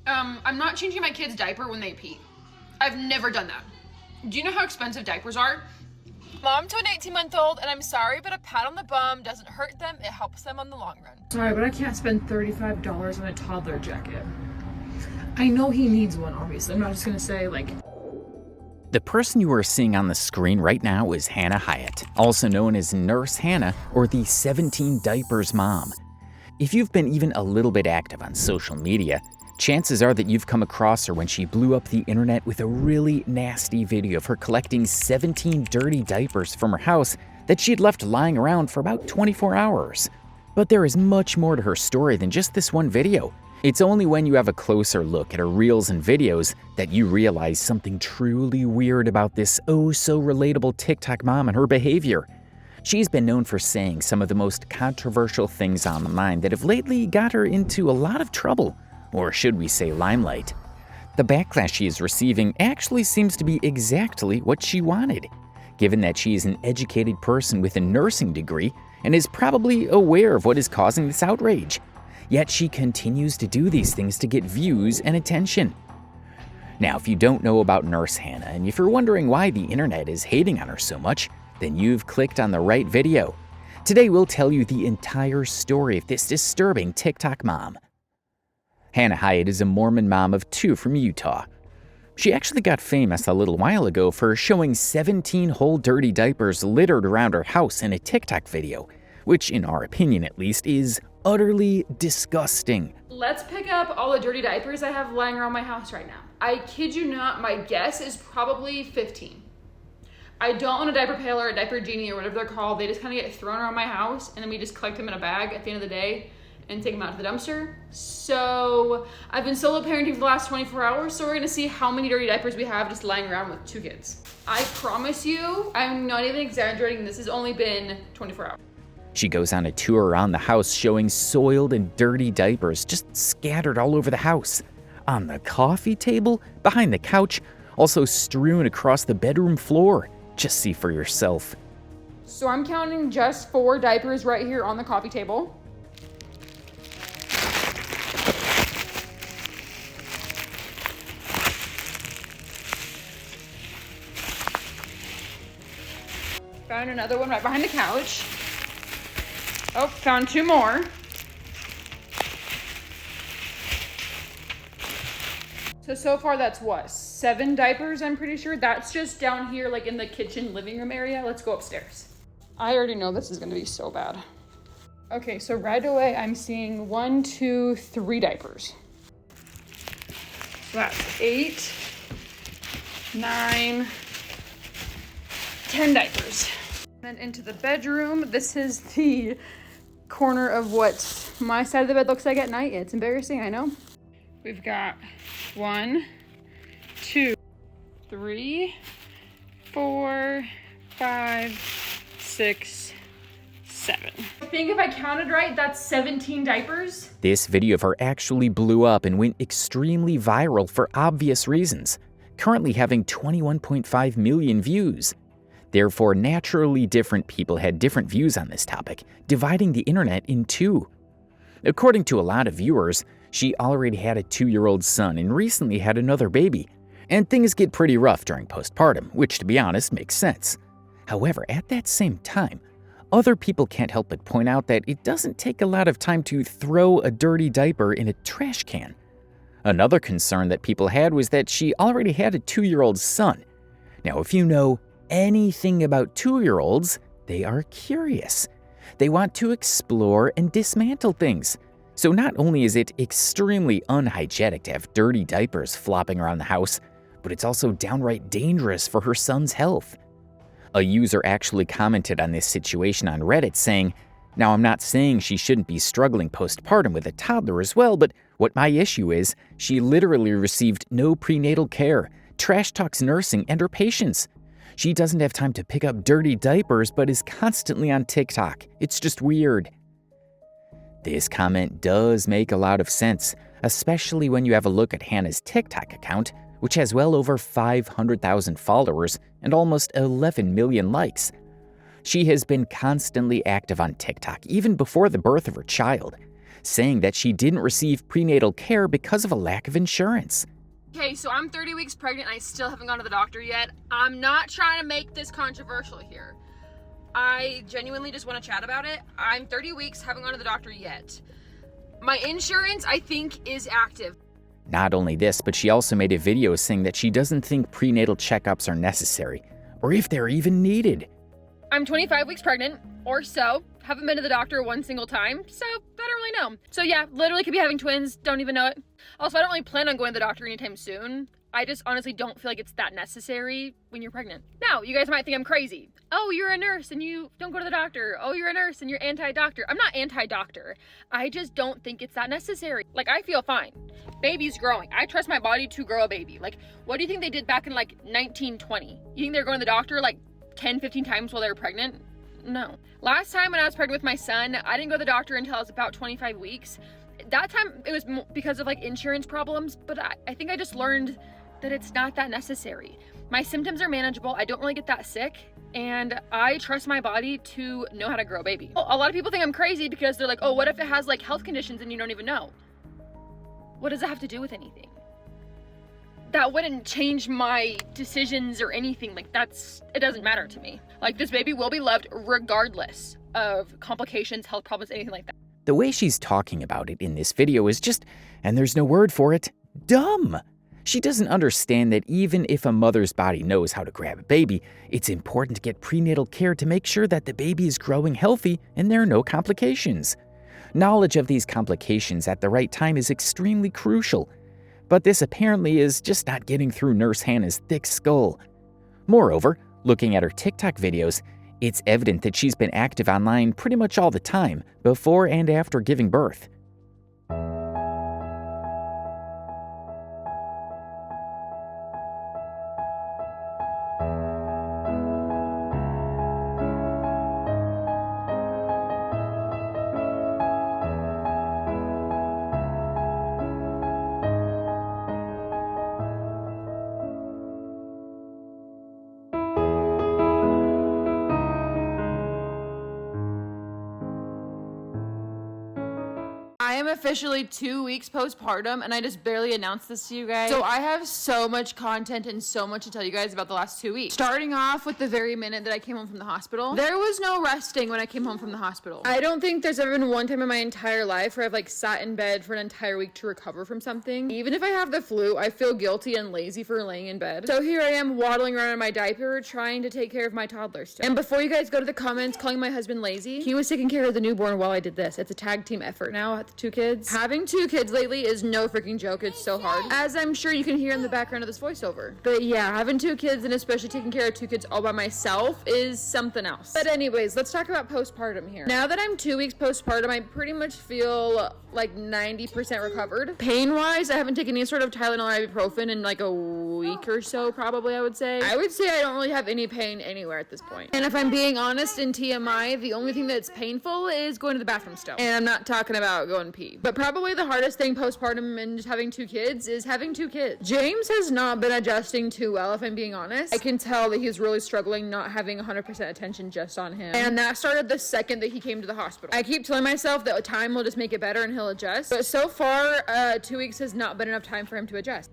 I'm not changing my kid's diaper when they pee. I've never done that. Do you know how expensive diapers are? Mom to an 18-month-old, and I'm sorry, but a pat on the bum doesn't hurt them. It helps them on the long run. Sorry, but I can't spend $35 on a toddler jacket. I know he needs one, obviously. I'm not just gonna say, like... The person you are seeing on the screen right now is Hannah Hyatt, also known as Nurse Hannah or the 17 Diapers Mom. If you've been even a little bit active on social media, chances are that you've come across her when she blew up the internet with a really nasty video of her collecting 17 dirty diapers from her house that she'd left lying around for about 24 hours. But there is much more to her story than just this one video. It's only when you have a closer look at her reels and videos that you realize something truly weird about this oh-so-relatable TikTok mom and her behavior. She's been known for saying some of the most controversial things online that have lately got her into a lot of trouble, or should we say limelight. The backlash she is receiving actually seems to be exactly what she wanted, given that she is an educated person with a nursing degree and is probably aware of what is causing this outrage. Yet she continues to do these things to get views and attention. Now, if you don't know about Nurse Hannah, and if you're wondering why the internet is hating on her so much, then you've clicked on the right video. Today we'll tell you the entire story of this disturbing TikTok mom. Hannah Hyatt is a Mormon mom of 2 from Utah. She actually got famous a little while ago for showing 17 whole dirty diapers littered around her house in a TikTok video, which, in our opinion at least, is utterly disgusting. Let's pick up all the dirty diapers I have lying around my house right now. I kid you not, my guess is probably 15. I don't own a diaper pail or a diaper genie or whatever they're called. They just kind of get thrown around my house and then we just collect them in a bag at the end of the day and take them out to the dumpster. So I've been solo parenting for the last 24 hours, so we're gonna see how many dirty diapers we have just lying around with 2 kids. I promise you, I'm not even exaggerating, this has only been 24 hours. She goes on a tour around the house showing soiled and dirty diapers just scattered all over the house. On the coffee table, behind the couch, also strewn across the bedroom floor. Just see for yourself. So I'm counting just 4 diapers right here on the coffee table. Found another one right behind the couch. Oh, found 2 more. So far that's what, 7 diapers, I'm pretty sure. That's just down here, like in the kitchen living room area. Let's go upstairs. I already know this is gonna be so bad. Okay, so right away I'm seeing 1, 2, 3 diapers. So that's 8, 9, 10 diapers. Then into the bedroom. This is the corner of what my side of the bed looks like at night. It's embarrassing, I know. We've got 1, 2, 3, 4, 5, 6, 7. I think if I counted right, that's 17 diapers. This video of her actually blew up and went extremely viral for obvious reasons, currently having 21.5 million views. Therefore, naturally different people had different views on this topic, dividing the internet in 2. According to a lot of viewers, she already had a 2-year-old son and recently had another baby, and things get pretty rough during postpartum, which to be honest makes sense. However, at that same time, other people can't help but point out that it doesn't take a lot of time to throw a dirty diaper in a trash can. Another concern that people had was that she already had a 2-year-old son. Now, if you know anything about 2-year-olds, they are curious. They want to explore and dismantle things. So not only is it extremely unhygienic to have dirty diapers flopping around the house, but it's also downright dangerous for her son's health. A user actually commented on this situation on Reddit saying, "Now I'm not saying she shouldn't be struggling postpartum with a toddler as well, but what my issue is, she literally received no prenatal care, trash talks nursing and her patients. She doesn't have time to pick up dirty diapers but is constantly on TikTok. It's just weird." This comment does make a lot of sense, especially when you have a look at Hannah's TikTok account, which has well over 500,000 followers and almost 11 million likes. She has been constantly active on TikTok even before the birth of her child. saying that she didn't receive prenatal care because of a lack of insurance. Okay, so I'm 30 weeks pregnant and I still haven't gone to the doctor yet. I'm not trying to make this controversial here. I genuinely just want to chat about it. I'm 30 weeks, haven't gone to the doctor yet. My insurance, I think, is active. Not only this, but she also made a video saying that she doesn't think prenatal checkups are necessary, or if they're even needed. I'm 25 weeks pregnant, or so. Haven't been to the doctor one single time, so I don't really know. So yeah, literally could be having twins, don't even know it. Also, I don't really plan on going to the doctor anytime soon. I just honestly don't feel like it's that necessary when you're pregnant. Now, you guys might think I'm crazy. Oh, you're a nurse and you don't go to the doctor. Oh, you're a nurse and you're anti-doctor. I'm not anti-doctor. I just don't think it's that necessary. Like, I feel fine. Baby's growing. I trust my body to grow a baby. Like, what do you think they did back in like 1920? You think they were going to the doctor like 10, 15 times while they were pregnant? No. Last time when I was pregnant with my son, I didn't go to the doctor until I was about 25 weeks. That time it was because of like insurance problems, but I think I just learned that it's not that necessary. My symptoms are manageable. I don't really get that sick, and I trust my body to know how to grow a baby. A lot of people think I'm crazy because they're like, oh, what if it has like health conditions and you don't even know? What does that have to do with anything? That wouldn't change my decisions or anything. Like, it doesn't matter to me. Like, this baby will be loved regardless of complications, health problems, anything like that. The way she's talking about it in this video is just, and there's no word for it, dumb. She doesn't understand that even if a mother's body knows how to grab a baby, it's important to get prenatal care to make sure that the baby is growing healthy and there are no complications. Knowledge of these complications at the right time is extremely crucial. But this apparently is just not getting through Nurse Hannah's thick skull. Moreover, looking at her TikTok videos, it's evident that she's been active online pretty much all the time, before and after giving birth. I am officially 2 weeks postpartum, and I just barely announced this to you guys. So I have so much content and so much to tell you guys about the last 2 weeks. Starting off with the very minute that I came home from the hospital. There was no resting when I came home from the hospital. I don't think there's ever been one time in my entire life where I've like sat in bed for an entire week to recover from something. Even if I have the flu, I feel guilty and lazy for laying in bed. So here I am waddling around in my diaper trying to take care of my toddler still. And before you guys go to the comments calling my husband lazy, he was taking care of the newborn while I did this. It's a tag team effort now at the 2 kids. Having 2 kids lately is no freaking joke. It's so hard, as I'm sure you can hear in the background of this voiceover. But yeah, having 2 kids and especially taking care of 2 kids all by myself is something else. But anyways, let's talk about postpartum here. Now that I'm 2 weeks postpartum, I pretty much feel like 90% recovered. Pain-wise, I haven't taken any sort of Tylenol or ibuprofen in like a week or so, probably, I would say. I don't really have any pain anywhere at this point. And if I'm being honest, in TMI, the only thing that's painful is going to the bathroom still. And I'm not talking about going pee. But probably the hardest thing postpartum and just having 2 kids is having 2 kids. James has not been adjusting too well, if I'm being honest. I can tell that he's really struggling not having 100% attention just on him. And that started the second that he came to the hospital. I keep telling myself that time will just make it better and he'll adjust. But so far, 2 weeks has not been enough time for him to adjust.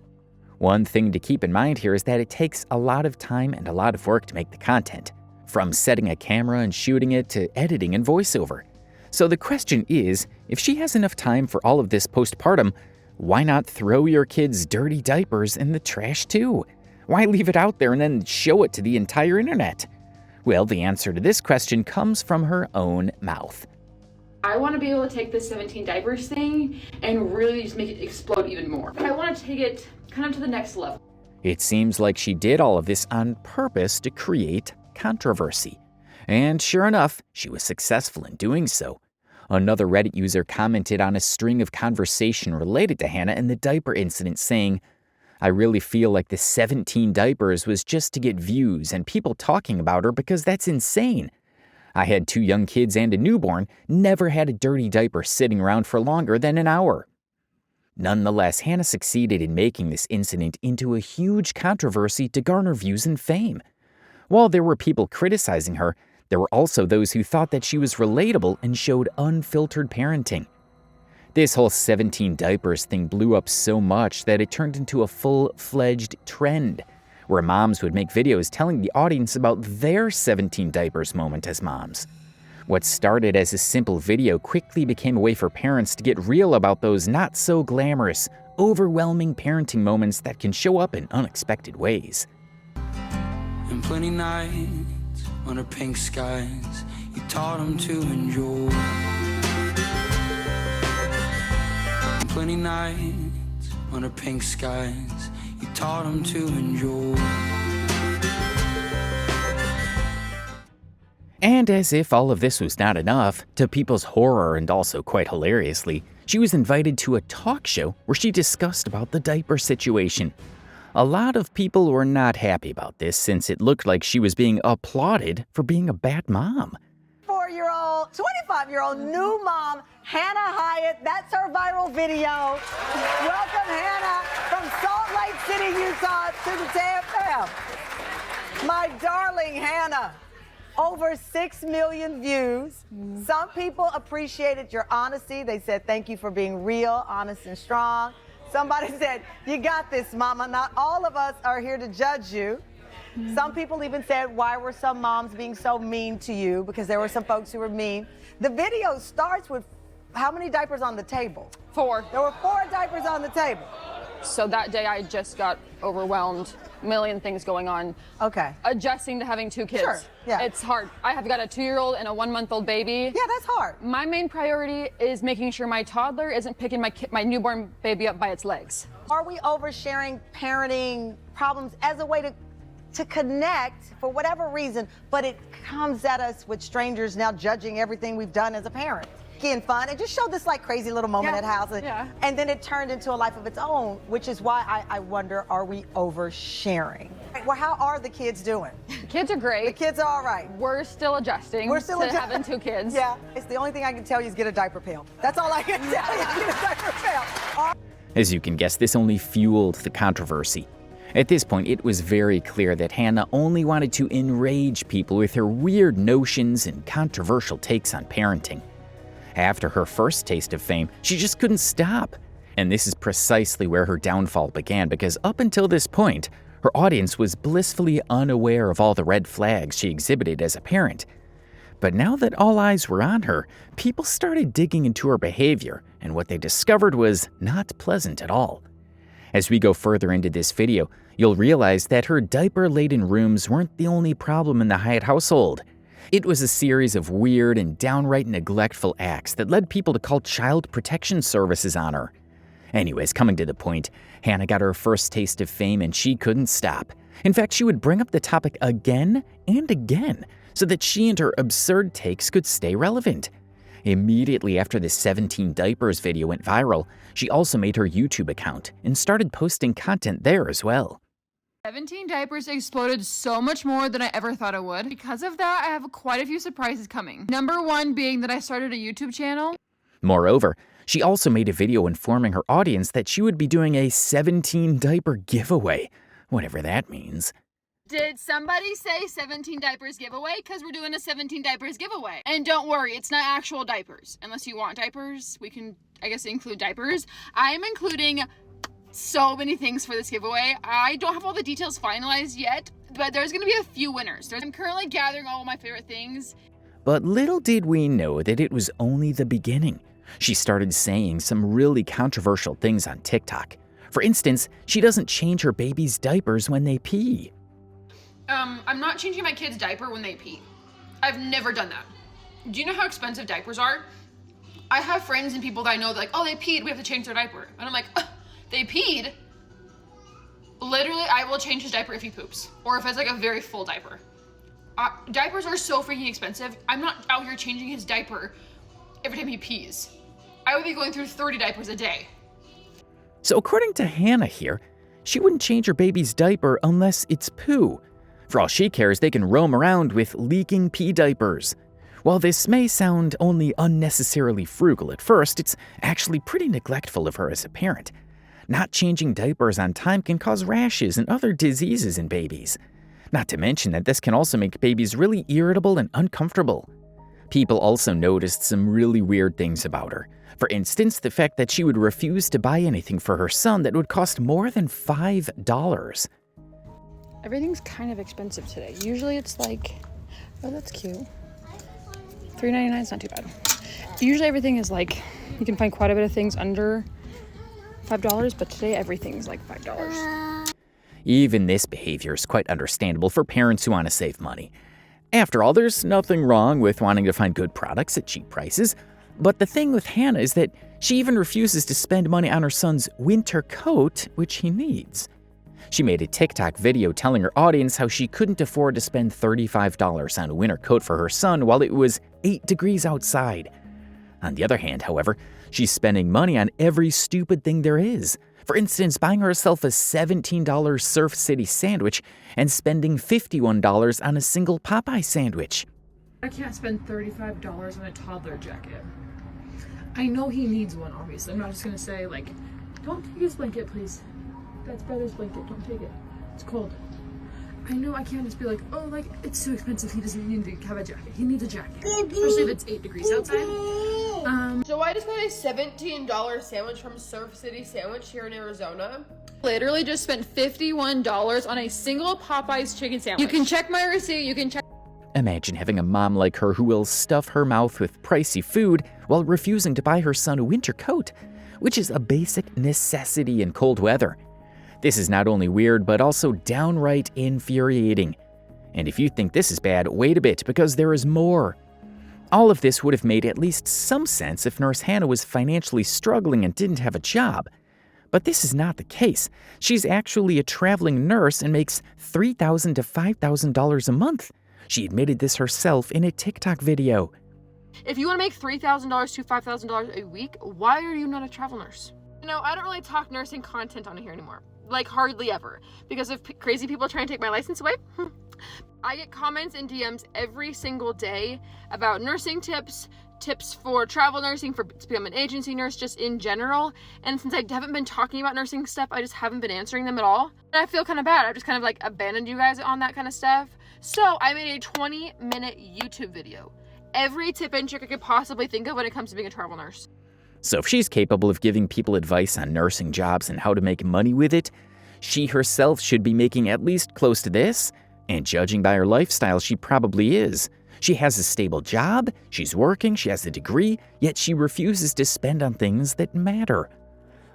One thing to keep in mind here is that it takes a lot of time and a lot of work to make the content, from setting a camera and shooting it to editing and voiceover. So the question is, if she has enough time for all of this postpartum, why not throw your kids' dirty diapers in the trash too? Why leave it out there and then show it to the entire internet? Well, the answer to this question comes from her own mouth. I want to be able to take this 17 diapers thing and really just make it explode even more. I want to take it kind of to the next level. It seems like she did all of this on purpose to create controversy. And sure enough, she was successful in doing so. Another Reddit user commented on a string of conversation related to Hannah and the diaper incident, saying, "I really feel like the 17 diapers was just to get views and people talking about her because that's insane. I had 2 young kids and a newborn, never had a dirty diaper sitting around for longer than an hour." Nonetheless, Hannah succeeded in making this incident into a huge controversy to garner views and fame. While there were people criticizing her, there were also those who thought that she was relatable and showed unfiltered parenting. This whole 17 diapers thing blew up so much that it turned into a full-fledged trend, where moms would make videos telling the audience about their 17 diapers moment as moms. What started as a simple video quickly became a way for parents to get real about those not-so-glamorous, overwhelming parenting moments that can show up in unexpected ways. And plenty nights under pink skies, you taught them to enjoy. And plenty nights under pink skies, you taught them to enjoy. And as if all of this was not enough, to people's horror and also quite hilariously, she was invited to a talk show where she discussed about the diaper situation. A lot of people were not happy about this since it looked like she was being applauded for being a bad mom. 25-year-old new mom, Hannah Hyatt. That's her viral video. Welcome, Hannah, from Salt Lake City, Utah, to the TFM. My darling Hannah. Over 6 million views. Some people appreciated your honesty. They said, thank you for being real, honest, and strong. Somebody said, you got this, mama. Not all of us are here to judge you. Some people even said, why were some moms being so mean to you? Because there were some folks who were mean. The video starts with how many diapers on the table? 4. There were 4 diapers on the table. So that day I just got overwhelmed, million things going on. Okay. Adjusting to having 2 kids. Sure, yeah. It's hard. I have got a 2-year-old and a 1-month-old baby. Yeah, that's hard. My main priority is making sure my toddler isn't picking my newborn baby up by its legs. Are we oversharing parenting problems as a way to connect for whatever reason, but it comes at us with strangers now judging everything we've done as a parent? And fun, and just showed this like crazy little moment at house, and then it turned into a life of its own, which is why I wonder, are we oversharing? Well, how are the kids doing? The kids are great. The kids are all right. We're still adjusting. We're still to having 2 kids. Yeah, it's the only thing I can tell you is get a diaper pail. That's all I can tell you, get a diaper pail. As you can guess, this only fueled the controversy. At this point, it was very clear that Hannah only wanted to enrage people with her weird notions and controversial takes on parenting. After her first taste of fame, she just couldn't stop. And this is precisely where her downfall began, because up until this point, her audience was blissfully unaware of all the red flags she exhibited as a parent. But now that all eyes were on her, people started digging into her behavior, and what they discovered was not pleasant at all. As we go further into this video, you'll realize that her diaper-laden rooms weren't the only problem in the Hyatt household. It was a series of weird and downright neglectful acts that led people to call child protection services on her. Anyways, coming to the point, Hannah got her first taste of fame and she couldn't stop. In fact, she would bring up the topic again and again so that she and her absurd takes could stay relevant. Immediately after the 17 diapers video went viral, she also made her YouTube account and started posting content there as well. 17 diapers exploded so much more than I ever thought it would. Because of that, I have quite a few surprises coming. Number 1 being that I started a YouTube channel. Moreover, she also made a video informing her audience that she would be doing a 17 diaper giveaway, whatever that means. Did somebody say 17 diapers giveaway? Because we're doing a 17 diapers giveaway. And don't worry, it's not actual diapers. Unless you want diapers, we can, I guess, include diapers. I am including so many things for this giveaway. I don't have all the details finalized yet, but there's going to be a few winners. I'm currently gathering all of my favorite things. But little did we know that it was only the beginning. She started saying some really controversial things on TikTok. For instance, she doesn't change her baby's diapers when they pee. I'm not changing my kid's diaper when they pee. I've never done that. Do you know how expensive diapers are? I have friends and people that I know that like, oh, they peed, we have to change their diaper. And I'm like, they peed? Literally, I will change his diaper if he poops. Or if it's like a very full diaper. Diapers are so freaking expensive. I'm not out here changing his diaper every time he pees. I would be going through 30 diapers a day. So according to Hannah here, she wouldn't change her baby's diaper unless it's poo. For all she cares, they can roam around with leaking pee diapers. While this may sound only unnecessarily frugal at first, it's actually pretty neglectful of her as a parent. Not changing diapers on time can cause rashes and other diseases in babies. Not to mention that this can also make babies really irritable and uncomfortable. People also noticed some really weird things about her. For instance, the fact that she would refuse to buy anything for her son that would cost more than $5. Everything's kind of expensive today. Usually it's like, oh, that's cute. $3.99 is not too bad. Usually everything is like, you can find quite a bit of things under $5, but today everything's like $5. Even this behavior is quite understandable for parents who want to save money. After all, there's nothing wrong with wanting to find good products at cheap prices. But the thing with Hannah is that she even refuses to spend money on her son's winter coat, which he needs. She made a TikTok video telling her audience how she couldn't afford to spend $35 on a winter coat for her son while it was 8 degrees outside. On the other hand, however, she's spending money on every stupid thing there is. For instance, buying herself a $17 Surf City sandwich and spending $51 on a single Popeye sandwich. I can't spend $35 on a toddler jacket. I know he needs one, obviously. I'm not just gonna say, like, don't take his blanket, please. That's brother's blanket, don't take it. It's cold. I know I can't just be like, oh, like, it's too expensive, he doesn't need to have a jacket. He needs a jacket, especially if it's 8 degrees outside. So I just got a $17 sandwich from Surf City Sandwich here in Arizona. Literally just spent $51 on a single Popeye's chicken sandwich. You can check my receipt, you can check. Imagine having a mom like her who will stuff her mouth with pricey food while refusing to buy her son a winter coat, which is a basic necessity in cold weather. This is not only weird, but also downright infuriating. And if you think this is bad, wait a bit, because there is more. All of this would have made at least some sense if Nurse Hannah was financially struggling and didn't have a job. But this is not the case. She's actually a traveling nurse and makes $3,000 to $5,000 a month. She admitted this herself in a TikTok video. If you want to make $3,000 to $5,000 a week, why are you not a travel nurse? You know, I don't really talk nursing content on here anymore. Like, hardly ever. Because of crazy people trying to take my license away. I get comments and DMs every single day about nursing tips for travel nursing, to become an agency nurse, just in general. And since I haven't been talking about nursing stuff, I just haven't been answering them at all. And I feel kind of bad. I've just kind of like abandoned you guys on that kind of stuff. So I made a 20-minute YouTube video. Every tip and trick I could possibly think of when it comes to being a travel nurse. So if she's capable of giving people advice on nursing jobs and how to make money with it, she herself should be making at least close to this. And judging by her lifestyle, she probably is. She has a stable job, she's working, she has a degree, yet she refuses to spend on things that matter.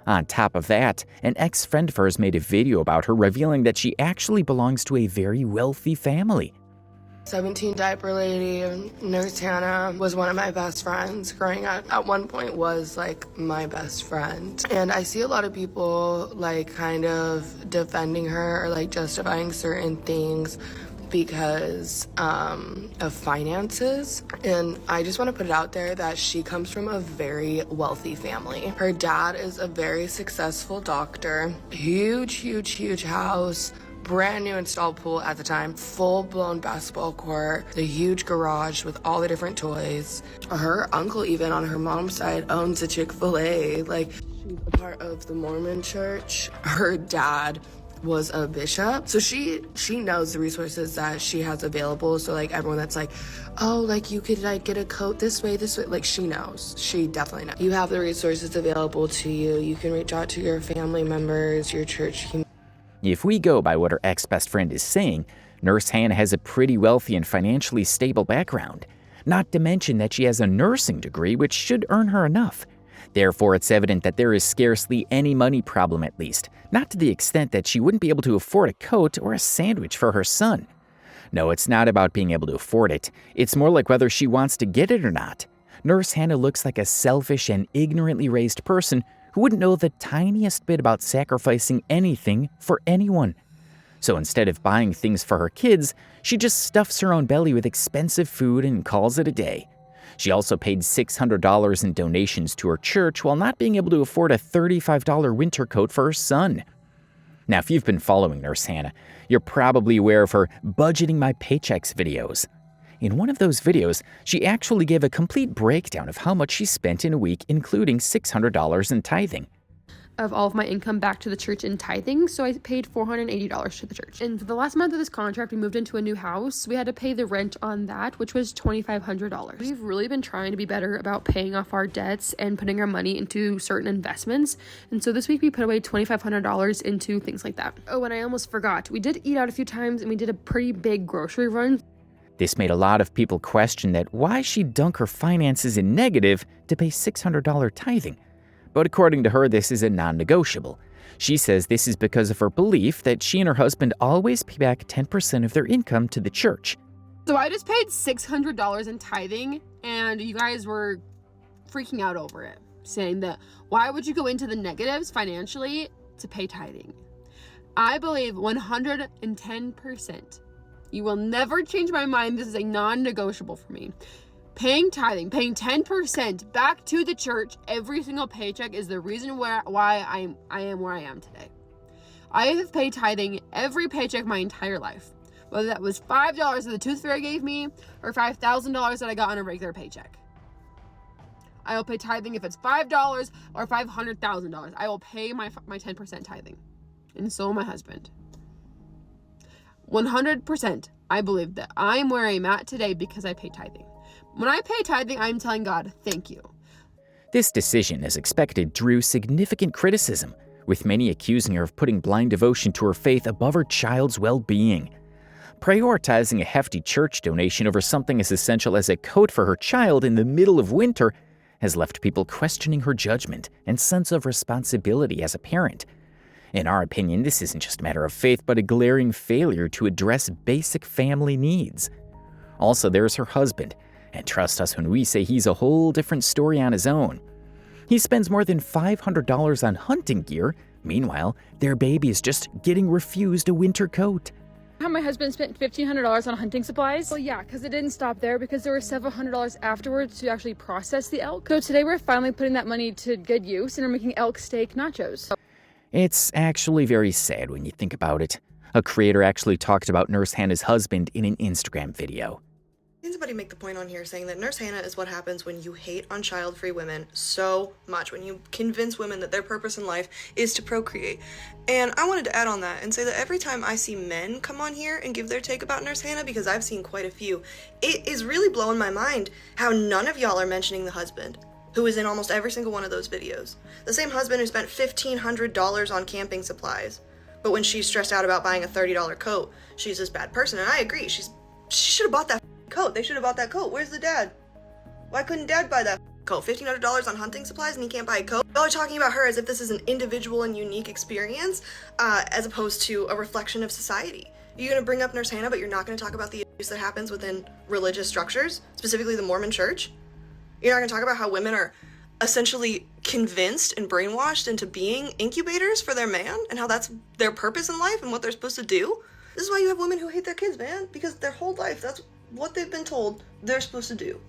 On top of that, an ex-friend of hers made a video about her revealing that she actually belongs to a very wealthy family. 17 diaper lady, Nurse Hannah was one of my best friends growing up. At one point was like my best friend. And I see a lot of people like kind of defending her or like justifying certain things because of finances. And I just want to put it out there that she comes from a very wealthy family. Her dad is a very successful doctor, huge house, brand new installed pool at the time, full-blown basketball court, the huge garage with all the different toys. Her uncle, even on her mom's side, owns a Chick-fil-A. Like, she's a part of the Mormon church. Her dad was a bishop, so she knows the resources that she has available. So like everyone that's like, oh, like you could like get a coat this way, like she knows. She definitely knows. You have the resources available to you. You can reach out to your family members, your church community. If we go by what her ex-best friend is saying, Nurse Hannah has a pretty wealthy and financially stable background. Not to mention that she has a nursing degree, which should earn her enough. Therefore, it's evident that there is scarcely any money problem, at least, not to the extent that she wouldn't be able to afford a coat or a sandwich for her son. No, it's not about being able to afford it. It's more like whether she wants to get it or not. Nurse Hannah looks like a selfish and ignorantly raised person who wouldn't know the tiniest bit about sacrificing anything for anyone. So instead of buying things for her kids, she just stuffs her own belly with expensive food and calls it a day. She also paid $600 in donations to her church while not being able to afford a $35 winter coat for her son. Now, if you've been following Nurse Hannah, you're probably aware of her budgeting my paychecks videos. In one of those videos, she actually gave a complete breakdown of how much she spent in a week, including $600 in tithing. of all of my income back to the church in tithing, so I paid $480 to the church. And for the last month of this contract, we moved into a new house. We had to pay the rent on that, which was $2,500. We've really been trying to be better about paying off our debts and putting our money into certain investments, and so this week we put away $2,500 into things like that. Oh, and I almost forgot, we did eat out a few times, and we did a pretty big grocery run. This made a lot of people question that why she'd dunk her finances in negative to pay $600 tithing. But according to her, this is a non-negotiable. She says this is because of her belief that she and her husband always pay back 10% of their income to the church. So I just paid $600 in tithing, and you guys were freaking out over it, saying that why would you go into the negatives financially to pay tithing? I believe 110%. You will never change my mind. This is a non-negotiable for me. Paying tithing, paying 10% back to the church every single paycheck is the reason why I am where I am today. I have paid tithing every paycheck my entire life, whether that was $5 that the tooth fairy gave me or $5,000 that I got on a regular paycheck. I will pay tithing if it's $5 or $500,000. I will pay my 10% tithing, and so will my husband. 100%, I believe that I'm where I'm at today because I pay tithing. When I pay tithing, I'm telling God, thank you. This decision, as expected, drew significant criticism, with many accusing her of putting blind devotion to her faith above her child's well-being. Prioritizing a hefty church donation over something as essential as a coat for her child in the middle of winter has left people questioning her judgment and sense of responsibility as a parent. In our opinion, this isn't just a matter of faith, but a glaring failure to address basic family needs. Also, there's her husband. And trust us when we say he's a whole different story on his own. He spends more than $500 on hunting gear. Meanwhile, their baby is just getting refused a winter coat. How my husband spent $1,500 on hunting supplies? Well, yeah, because it didn't stop there, because there were several $100s afterwards to actually process the elk. So today we're finally putting that money to good use, and we're making elk steak nachos. It's actually very sad when you think about it. A creator actually talked about Nurse Hannah's husband in an Instagram video. Somebody make the point on here saying that Nurse Hannah is what happens when you hate on child-free women so much, when you convince women that their purpose in life is to procreate. And I wanted to add on that and say that every time I see men come on here and give their take about Nurse Hannah, because I've seen quite a few, it is really blowing my mind how none of y'all are mentioning the husband, who is in almost every single one of those videos. The same husband who spent $1,500 on camping supplies, but when she's stressed out about buying a $30 coat, she's this bad person. And I agree, she should have bought that coat. They should have bought that coat. Where's the dad? Why couldn't dad buy that coat? $1,500 on hunting supplies and he can't buy a coat? Y'all are talking about her as if this is an individual and unique experience, as opposed to a reflection of society. You're going to bring up Nurse Hannah, but you're not going to talk about the abuse that happens within religious structures, specifically the Mormon church? You're not going to talk about how women are essentially convinced and brainwashed into being incubators for their man, and how that's their purpose in life and what they're supposed to do? This is why you have women who hate their kids, man, because their whole life, that's what they've been told they're supposed to do.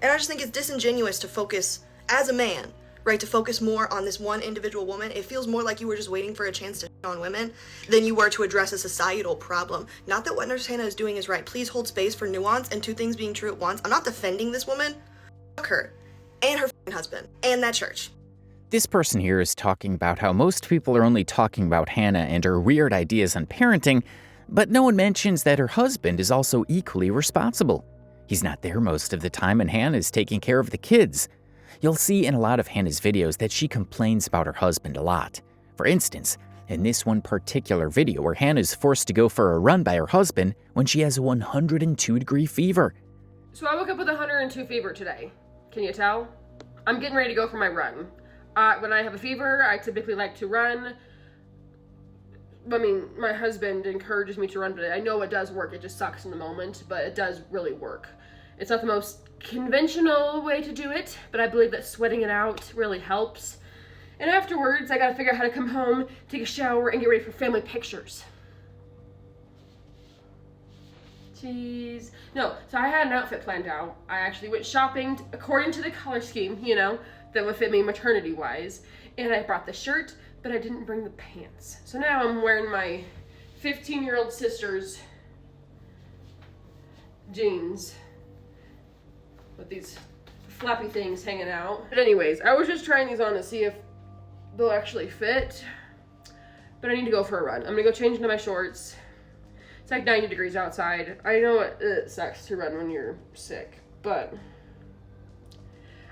And I just think it's disingenuous to focus, as a man, right, to focus more on this one individual woman. It feels more like you were just waiting for a chance to on women than you were to address a societal problem. Not that what Nurse Hannah is doing is right. Please hold space for nuance and two things being true at once. I'm not defending this woman. Fuck her and her husband and that church. This person here is talking about how most people are only talking about Hannah and her weird ideas on parenting, but no one mentions that her husband is also equally responsible. He's not there most of the time, and Hannah is taking care of the kids. You'll see in a lot of Hannah's videos that she complains about her husband a lot. For instance, in this one particular video where Hannah is forced to go for a run by her husband when she has a 102-degree fever. So I woke up with 102 fever today. Can you tell? I'm getting ready to go for my run. When I have a fever, I typically like to run. I mean, my husband encourages me to run, but I know it does work. It just sucks in the moment, but it does really work. It's not the most conventional way to do it, but I believe that sweating it out really helps. And afterwards, I gotta figure out how to come home, take a shower, and get ready for family pictures. Jeez. No, so I had an outfit planned out. I actually went shopping according to the color scheme, you know, that would fit me maternity-wise. And I brought the shirt, but I didn't bring the pants. So now I'm wearing my 15-year-old sister's jeans with these flappy things hanging out. But anyways, I was just trying these on to see if they'll actually fit. But I need to go for a run. I'm gonna go change into my shorts. It's like 90 degrees outside. I know it sucks to run when you're sick, but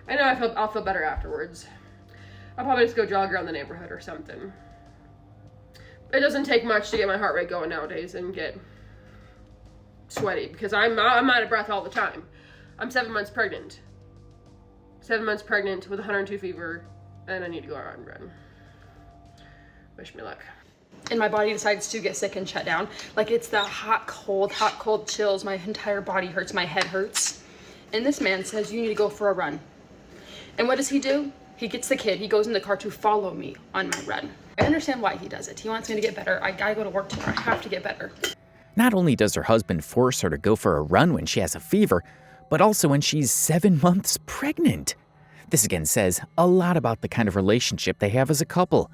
I know I'll feel better afterwards. I'll probably just go jog around the neighborhood or something. It doesn't take much to get my heart rate going nowadays and get sweaty because I'm out of breath all the time. I'm 7 months pregnant. 7 months pregnant with 102 fever, and I need to go out and run. Wish me luck. And my body decides to get sick and shut down. Like it's the hot, cold chills. My entire body hurts, my head hurts. And this man says, you need to go for a run. And what does he do? He gets the kid, he goes in the car to follow me on my run. I understand why he does it. He wants me to get better. I gotta go to work tomorrow, I have to get better. Not only does her husband force her to go for a run when she has a fever, but also when she's 7 months pregnant. This again says a lot about the kind of relationship they have as a couple.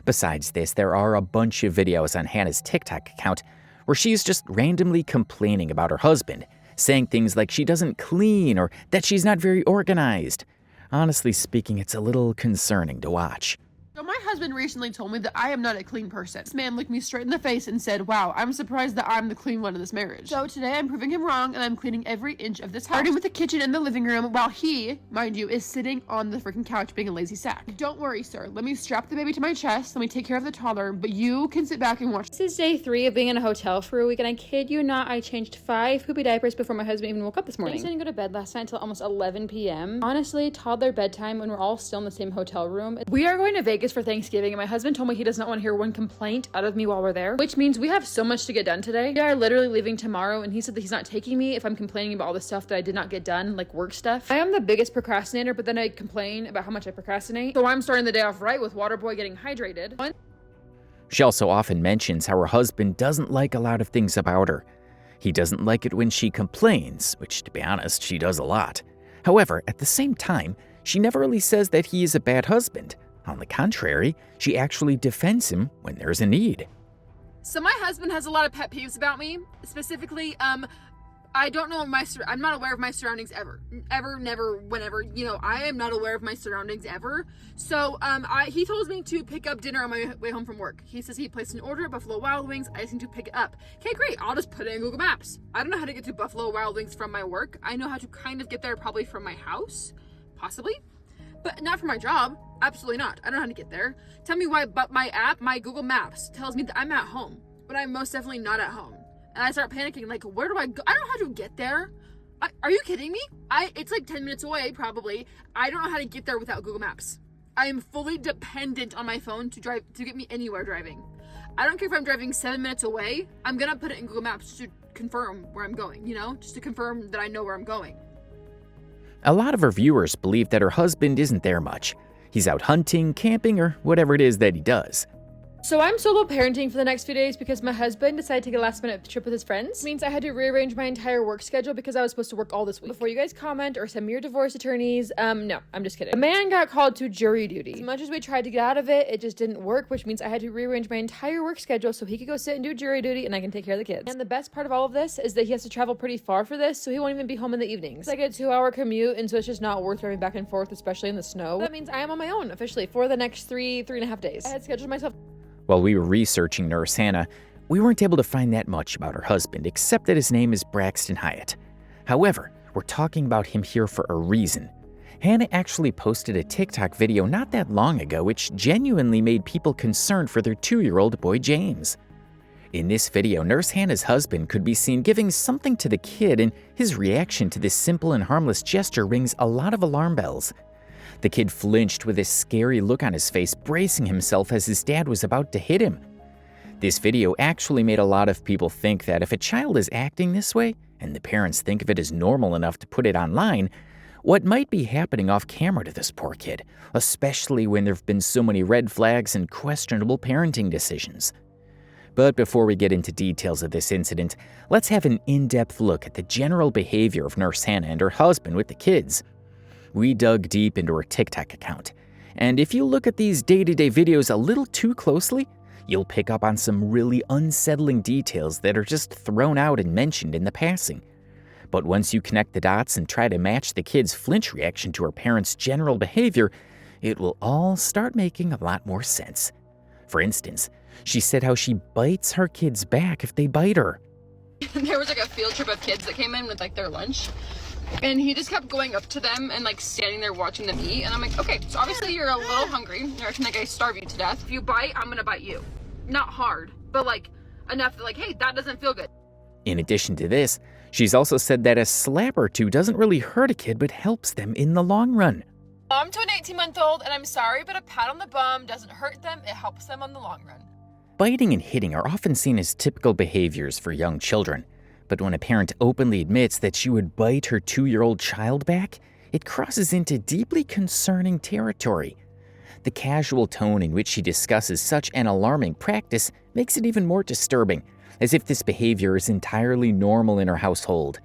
Besides this, there are a bunch of videos on Hannah's TikTok account where she's just randomly complaining about her husband, saying things like she doesn't clean or that she's not very organized. Honestly speaking, it's a little concerning to watch. So my husband recently told me that I am not a clean person. This man looked me straight in the face and said, wow, I'm surprised that I'm the clean one in this marriage. So today I'm proving him wrong and I'm cleaning every inch of this house. Starting with the kitchen and the living room while he, mind you, is sitting on the freaking couch being a lazy sack. Don't worry, sir. Let me strap the baby to my chest. Let me take care of the toddler, but you can sit back and watch. This is day 3 of being in a hotel for a week, and I kid you not, I changed 5 poopy diapers before my husband even woke up this morning. I didn't go to bed last night until almost 11 p.m. Honestly, toddler bedtime when we're all still in the same hotel room. We are going to Vegas for Thanksgiving, and my husband told me he does not want to hear one complaint out of me while we're there, which means we have so much to get done today. We are literally leaving tomorrow, and he said that he's not taking me if I'm complaining about all the stuff that I did not get done, like work stuff. I am the biggest procrastinator, but then I complain about how much I procrastinate. So I'm starting the day off right with Waterboy getting hydrated. She also often mentions how her husband doesn't like a lot of things about her. He doesn't like it when she complains, which, to be honest, she does a lot. However, at the same time, she never really says that he is a bad husband. On the contrary, she actually defends him when there's a need. So my husband has a lot of pet peeves about me. Specifically, I don't know I'm not aware of my surroundings ever, never, whenever, I am not aware of my surroundings ever. So, he told me to pick up dinner on my way home from work. He says he placed an order at Buffalo Wild Wings. I just need to pick it up. Okay, great. I'll just put it in Google Maps. I don't know how to get to Buffalo Wild Wings from my work. I know how to kind of get there probably from my house, possibly, but not from my job. Absolutely not. I don't know how to get there. Tell me why, but my Google Maps tells me that I'm at home, but I'm most definitely not at home. And I start panicking, like, where do I go? I don't know how to get there. Are you kidding me? It's like 10 minutes away, probably. I don't know how to get there without Google Maps. I am fully dependent on my phone to get me anywhere driving. I don't care if I'm driving 7 minutes away. I'm gonna put it in Google Maps just to confirm where I'm going, just to confirm that I know where I'm going. A lot of her viewers believe that her husband isn't there much. He's out hunting, camping, or whatever it is that he does. So I'm solo parenting for the next few days because my husband decided to take a last minute trip with his friends. It means I had to rearrange my entire work schedule because I was supposed to work all this week. Before you guys comment or send me your divorce attorneys, no, I'm just kidding. A man got called to jury duty. As much as we tried to get out of it, it just didn't work, which means I had to rearrange my entire work schedule so he could go sit and do jury duty and I can take care of the kids. And the best part of all of this is that he has to travel pretty far for this, so he won't even be home in the evenings. It's like a 2-hour commute, and so it's just not worth driving back and forth, especially in the snow. That means I am on my own officially for the next 3.5 days. I had scheduled myself. While we were researching Nurse Hannah, we weren't able to find that much about her husband, except that his name is Braxton Hyatt. However, we're talking about him here for a reason. Hannah actually posted a TikTok video not that long ago which genuinely made people concerned for their 2-year-old boy James. In this video, Nurse Hannah's husband could be seen giving something to the kid, and his reaction to this simple and harmless gesture rings a lot of alarm bells. The kid flinched with a scary look on his face, bracing himself as his dad was about to hit him. This video actually made a lot of people think that if a child is acting this way, and the parents think of it as normal enough to put it online, what might be happening off camera to this poor kid, especially when there have been so many red flags and questionable parenting decisions. But before we get into details of this incident, let's have an in-depth look at the general behavior of Nurse Hannah and her husband with the kids. We dug deep into her TikTok account, and if you look at these day-to-day videos a little too closely, you'll pick up on some really unsettling details that are just thrown out and mentioned in the passing. But once you connect the dots and try to match the kid's flinch reaction to her parents' general behavior, it will all start making a lot more sense. For instance, she said how she bites her kids back if they bite her. There was like a field trip of kids that came in with like their lunch, and he just kept going up to them and like standing there watching them eat. And I'm like, okay, so obviously you're a little hungry. You're acting like I starve you to death. If you bite, I'm gonna bite you. Not hard, but like enough that like, hey, that doesn't feel good. In addition to this, she's also said that a slap or two doesn't really hurt a kid but helps them in the long run. Mom to an 18-month-old, and I'm sorry, but a pat on the bum doesn't hurt them. It helps them on the long run. Biting and hitting are often seen as typical behaviors for young children, but when a parent openly admits that she would bite her 2-year-old child back, it crosses into deeply concerning territory. The casual tone in which she discusses such an alarming practice makes it even more disturbing, as if this behavior is entirely normal in her household.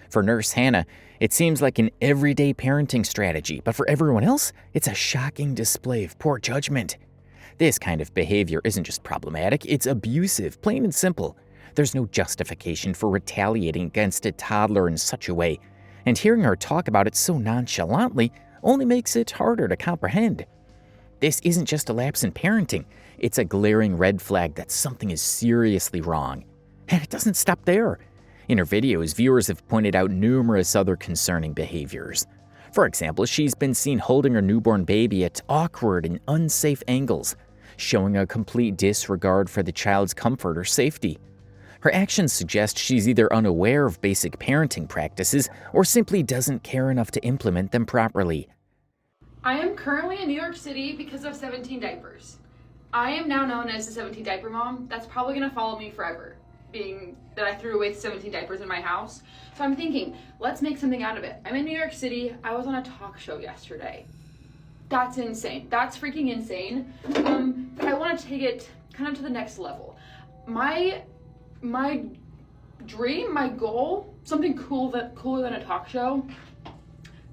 For Nurse Hannah, it seems like an everyday parenting strategy, but for everyone else, it's a shocking display of poor judgment. This kind of behavior isn't just problematic, it's abusive, plain and simple. There's no justification for retaliating against a toddler in such a way, and hearing her talk about it so nonchalantly only makes it harder to comprehend. This isn't just a lapse in parenting, it's a glaring red flag that something is seriously wrong. And it doesn't stop there. In her videos, viewers have pointed out numerous other concerning behaviors. For example, she's been seen holding her newborn baby at awkward and unsafe angles, showing a complete disregard for the child's comfort or safety. Her actions suggest she's either unaware of basic parenting practices or simply doesn't care enough to implement them properly. I am currently in New York City because of 17 diapers. I am now known as the 17 diaper mom. That's probably gonna follow me forever, being that I threw away 17 diapers in my house. So I'm thinking, let's make something out of it. I'm in New York City. I was on a talk show yesterday. That's insane. That's freaking insane. But I want to take it kind of to the next level. My dream, my goal, something cooler than a talk show,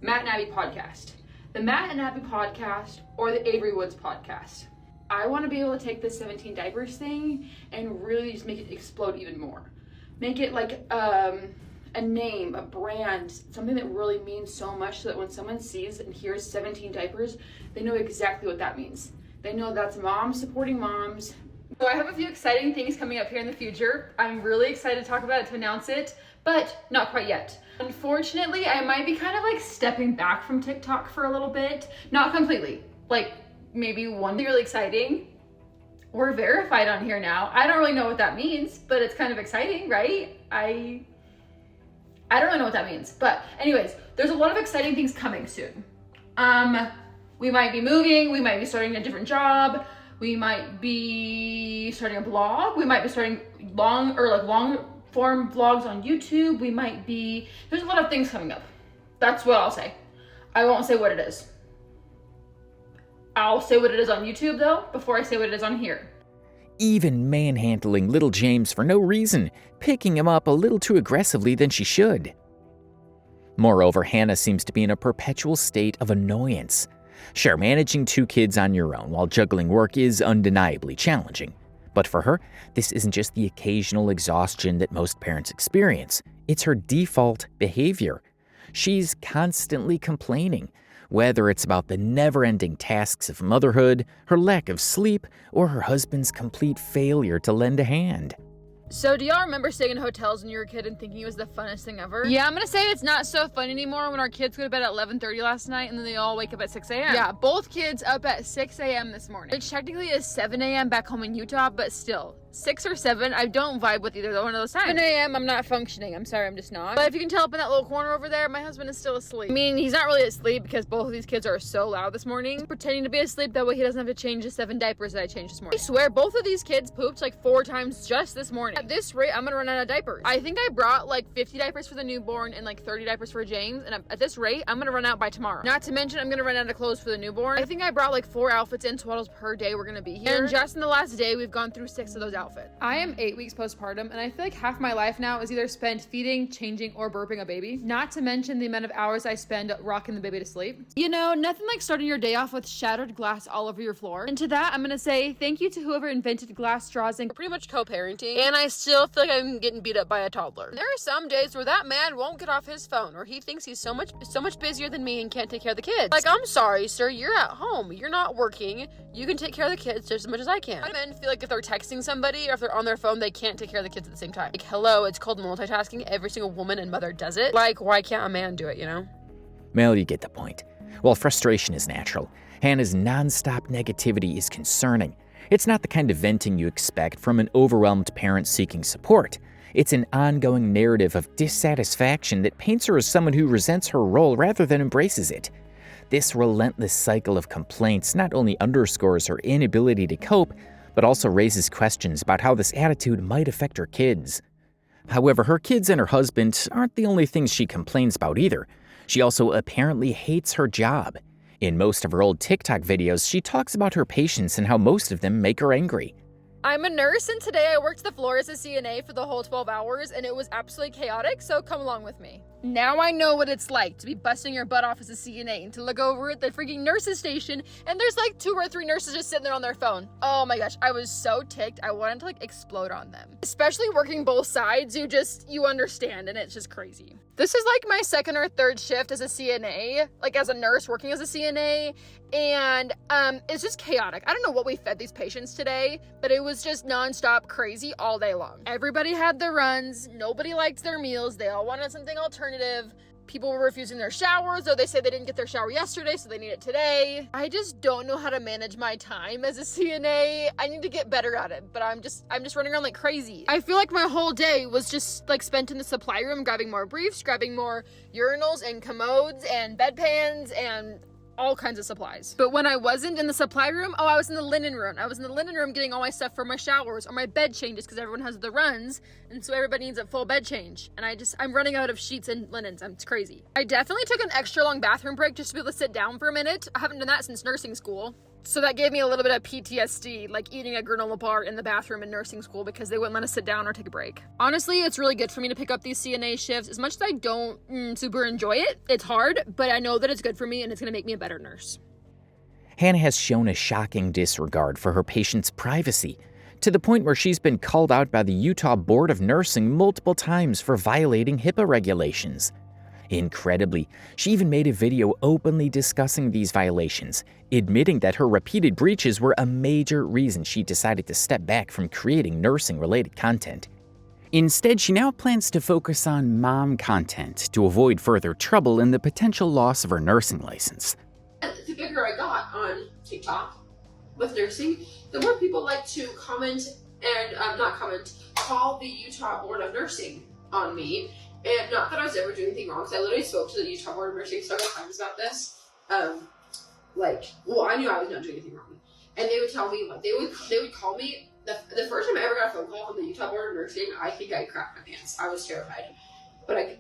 Matt and Abby podcast. The Matt and Abby podcast or the Avery Woods podcast. I want to be able to take this 17 diapers thing and really just make it explode even more. Make it like a name, a brand, something that really means so much so that when someone sees and hears 17 diapers, they know exactly what that means. They know that's moms supporting moms. So I have a few exciting things coming up here in the future. I'm really excited to talk about it, to announce it, but not quite yet. Unfortunately, I might be kind of like stepping back from TikTok for a little bit. Not completely, like maybe one thing really exciting. We're verified on here now. I don't really know what that means, but it's kind of exciting, right? I don't really know what that means, but anyways, there's a lot of exciting things coming soon. We might be moving, we might be starting a different job, we might be starting a blog, we might be starting long form vlogs on YouTube, there's a lot of things coming up. That's what I'll say. I won't say what it is. I'll say what it is on YouTube though, before I say what it is on here. Even manhandling little James for no reason, picking him up a little too aggressively than she should. Moreover, Hannah seems to be in a perpetual state of annoyance. Sure, managing 2 kids on your own while juggling work is undeniably challenging. But for her, this isn't just the occasional exhaustion that most parents experience. It's her default behavior. She's constantly complaining, whether it's about the never-ending tasks of motherhood, her lack of sleep, or her husband's complete failure to lend a hand. So do y'all remember staying in hotels when you were a kid and thinking it was the funnest thing ever? Yeah, I'm gonna say it's not so fun anymore when our kids go to bed at 11:30 last night and then they all wake up at 6 a.m. Yeah, both kids up at 6 a.m. this morning. Which technically is 7 a.m. back home in Utah, but still, 6 or 7, I don't vibe with either one of those times. 7 a.m. I'm not functioning. I'm sorry, I'm just not. But if you can tell up in that little corner over there, my husband is still asleep. I mean, he's not really asleep because both of these kids are so loud this morning. He's pretending to be asleep, that way he doesn't have to change the 7 diapers that I changed this morning. I swear, both of these kids pooped like 4 times just this morning. At this rate, I'm gonna run out of diapers. I think I brought like 50 diapers for the newborn and like 30 diapers for James, and at this rate, I'm gonna run out by tomorrow. Not to mention, I'm gonna run out of clothes for the newborn. I think I brought like 4 outfits and swaddles per day we're gonna be here. And just in the last day, we've gone through 6 of those outfit. I am 8 weeks postpartum, and I feel like half my life now is either spent feeding, changing, or burping a baby. Not to mention the amount of hours I spend rocking the baby to sleep. You know, nothing like starting your day off with shattered glass all over your floor. And to that, I'm gonna say thank you to whoever invented glass straws and pretty much co-parenting. And I still feel like I'm getting beat up by a toddler. There are some days where that man won't get off his phone, or he thinks he's so much busier than me and can't take care of the kids. Like, I'm sorry, sir, you're at home. You're not working. You can take care of the kids just as much as I can. Men feel like if they're texting somebody or if they're on their phone, they can't take care of the kids at the same time. Like, hello, it's called multitasking. Every single woman and mother does it. Like, why can't a man do it, you know? Well, you get the point. While frustration is natural, Hannah's nonstop negativity is concerning. It's not the kind of venting you expect from an overwhelmed parent seeking support. It's an ongoing narrative of dissatisfaction that paints her as someone who resents her role rather than embraces it. This relentless cycle of complaints not only underscores her inability to cope, but also raises questions about how this attitude might affect her kids. However, her kids and her husband aren't the only things she complains about either. She also apparently hates her job. In most of her old TikTok videos, she talks about her patients and how most of them make her angry. I'm a nurse, and today I worked the floor as a CNA for the whole 12 hours, and it was absolutely chaotic, so come along with me. Now I know what it's like to be busting your butt off as a CNA and to look over at the freaking nurses station, and there's like 2 or 3 nurses just sitting there on their phone. Oh my gosh, I was so ticked. I wanted to like explode on them. Especially working both sides, you understand, and it's just crazy. This is like my 2nd or 3rd shift as a CNA, like as a nurse working as a CNA, and it's just chaotic. I don't know what we fed these patients today, but it was just nonstop crazy all day long. Everybody had their runs, nobody liked their meals, they all wanted something alternative. People were refusing their showers, or they say they didn't get their shower yesterday, so they need it today. I just don't know how to manage my time as a CNA. I need to get better at it, but I'm just running around like crazy. I feel like my whole day was just like spent in the supply room, grabbing more briefs, grabbing more urinals and commodes and bedpans and all kinds of supplies. But when I wasn't in the supply room, I was in the linen room. I was in the linen room getting all my stuff for my showers or my bed changes, because everyone has the runs, and so everybody needs a full bed change. And I'm running out of sheets and linens. It's crazy. I definitely took an extra long bathroom break just to be able to sit down for a minute. I haven't done that since nursing school. So that gave me a little bit of PTSD, like eating a granola bar in the bathroom in nursing school because they wouldn't let us sit down or take a break. Honestly, it's really good for me to pick up these CNA shifts. As much as I don't super enjoy it, it's hard, but I know that it's good for me and it's gonna make me a better nurse. Hannah has shown a shocking disregard for her patients' privacy, to the point where she's been called out by the Utah Board of Nursing multiple times for violating HIPAA regulations. Incredibly, she even made a video openly discussing these violations, admitting that her repeated breaches were a major reason she decided to step back from creating nursing-related content. Instead, she now plans to focus on mom content to avoid further trouble and the potential loss of her nursing license. The bigger I got on TikTok with nursing, the more people like to comment and call the Utah Board of Nursing on me. And not that I was ever doing anything wrong, because I literally spoke to the Utah Board of Nursing several times about this. I knew I was not doing anything wrong. And they would tell me, they would call me, the first time I ever got a phone call from the Utah Board of Nursing, I think I crapped my pants. I was terrified. But I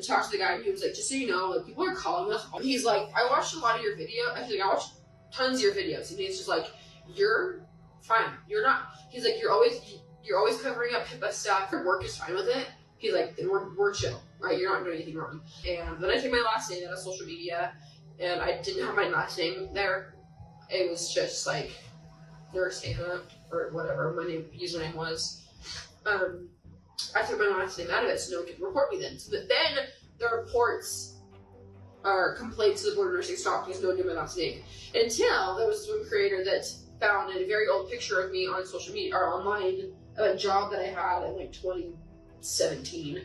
talked to the guy, and he was like, just so you know, like, people are calling us. He's like, I watched a lot of your videos. I watched tons of your videos. And he's just like, you're fine. You're not. He's like, you're always covering up HIPAA stuff. Your work is fine with it. He's like, then we're chill, right? You're not doing anything wrong. And then I took my last name out of social media, and I didn't have my last name there. It was just like Nurse Hannah, or whatever my username was. I took my last name out of it so no one could report me then. So that then the reports or complaints to the Board of Nursing stopped because no one knew my last name. Until there was a swim creator that found a very old picture of me on social media or online of a job that I had in like 2017.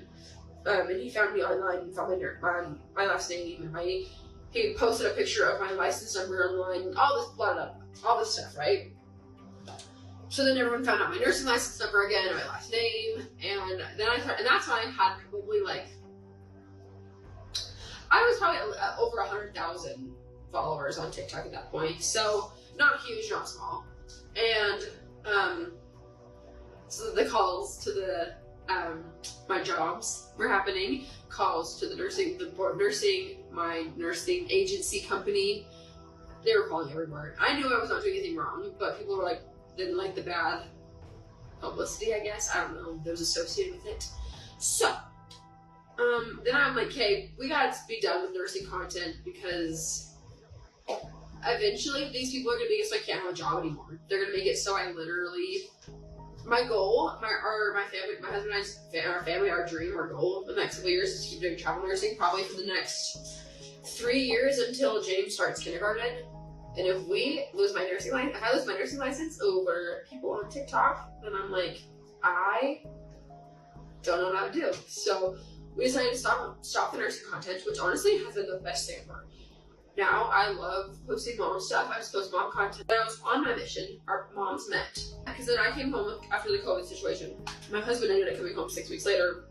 And he found me online and found my last name, and he posted a picture of my license number online, all this stuff, right? So then everyone found out my nursing license number again, and my last name, and that's when I had probably I was probably over 100,000 followers on TikTok at that point. So not huge, not small. And so the calls to the my jobs were happening, calls to the Board of Nursing, my nursing agency company. They were calling everywhere. I knew I was not doing anything wrong, but people were like, didn't like the bad publicity, I guess. I don't know, that was associated with it. So, then I'm like, hey, we gotta be done with nursing content because eventually these people are gonna make it so I can't have a job anymore. They're gonna make it so I literally, my goal, my family, my husband and I, our family, our dream, our goal in the next couple of years is to keep doing travel nursing, probably for the next 3 years until James starts kindergarten. And if we lose my nursing license, if I lose my nursing license over people on TikTok, then I'm like, I don't know what to do. So we decided to stop the nursing content, which honestly has been the best thing ever. Now I love posting mom stuff. I just post mom content. When I was on my mission, our moms met. Because then I came home after the COVID situation. My husband ended up coming home 6 weeks later,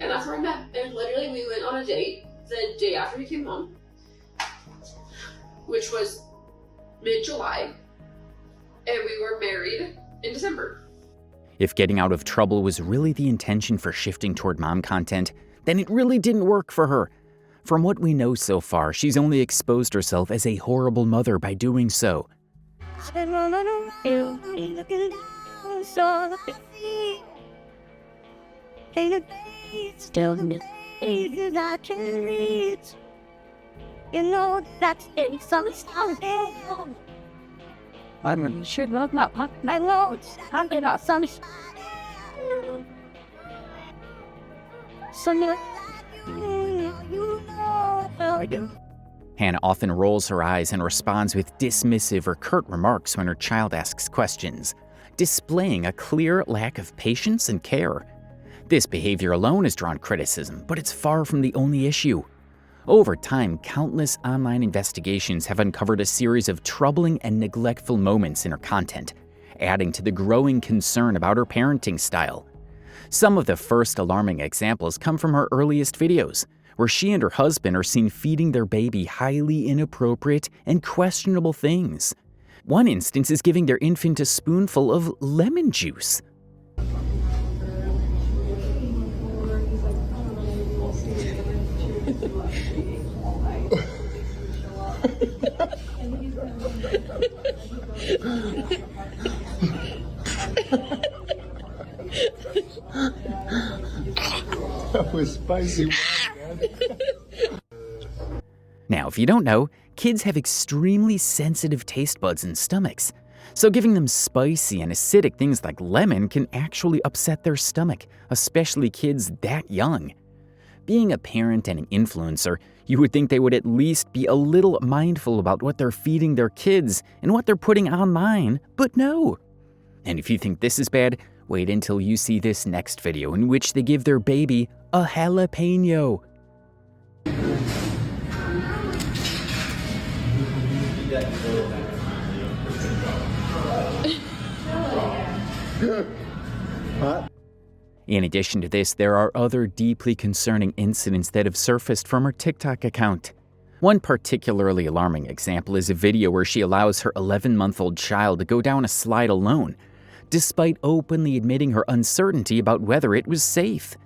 and that's where I met. And literally we went on a date the day after he came home, which was mid-July, and we were married in December. If getting out of trouble was really the intention for shifting toward mom content, then it really didn't work for her. From what we know so far, she's only exposed herself as a horrible mother by doing so. You know that's in some stuff. I should love my notes. I'm about some stuff. Hannah often rolls her eyes and responds with dismissive or curt remarks when her child asks questions, displaying a clear lack of patience and care. This behavior alone has drawn criticism, but it's far from the only issue. Over time, countless online investigations have uncovered a series of troubling and neglectful moments in her content, adding to the growing concern about her parenting style. Some of the first alarming examples come from her earliest videos, where she and her husband are seen feeding their baby highly inappropriate and questionable things. One instance is giving their infant a spoonful of lemon juice. That was spicy. Now, if you don't know, kids have extremely sensitive taste buds and stomachs, so giving them spicy and acidic things like lemon can actually upset their stomach, especially kids that young. Being a parent and an influencer, you would think they would at least be a little mindful about what they're feeding their kids and what they're putting online, but no. And if you think this is bad, wait until you see this next video in which they give their baby a jalapeno. In addition to this, there are other deeply concerning incidents that have surfaced from her TikTok account. One particularly alarming example is a video where she allows her 11-month-old child to go down a slide alone, despite openly admitting her uncertainty about whether it was safe.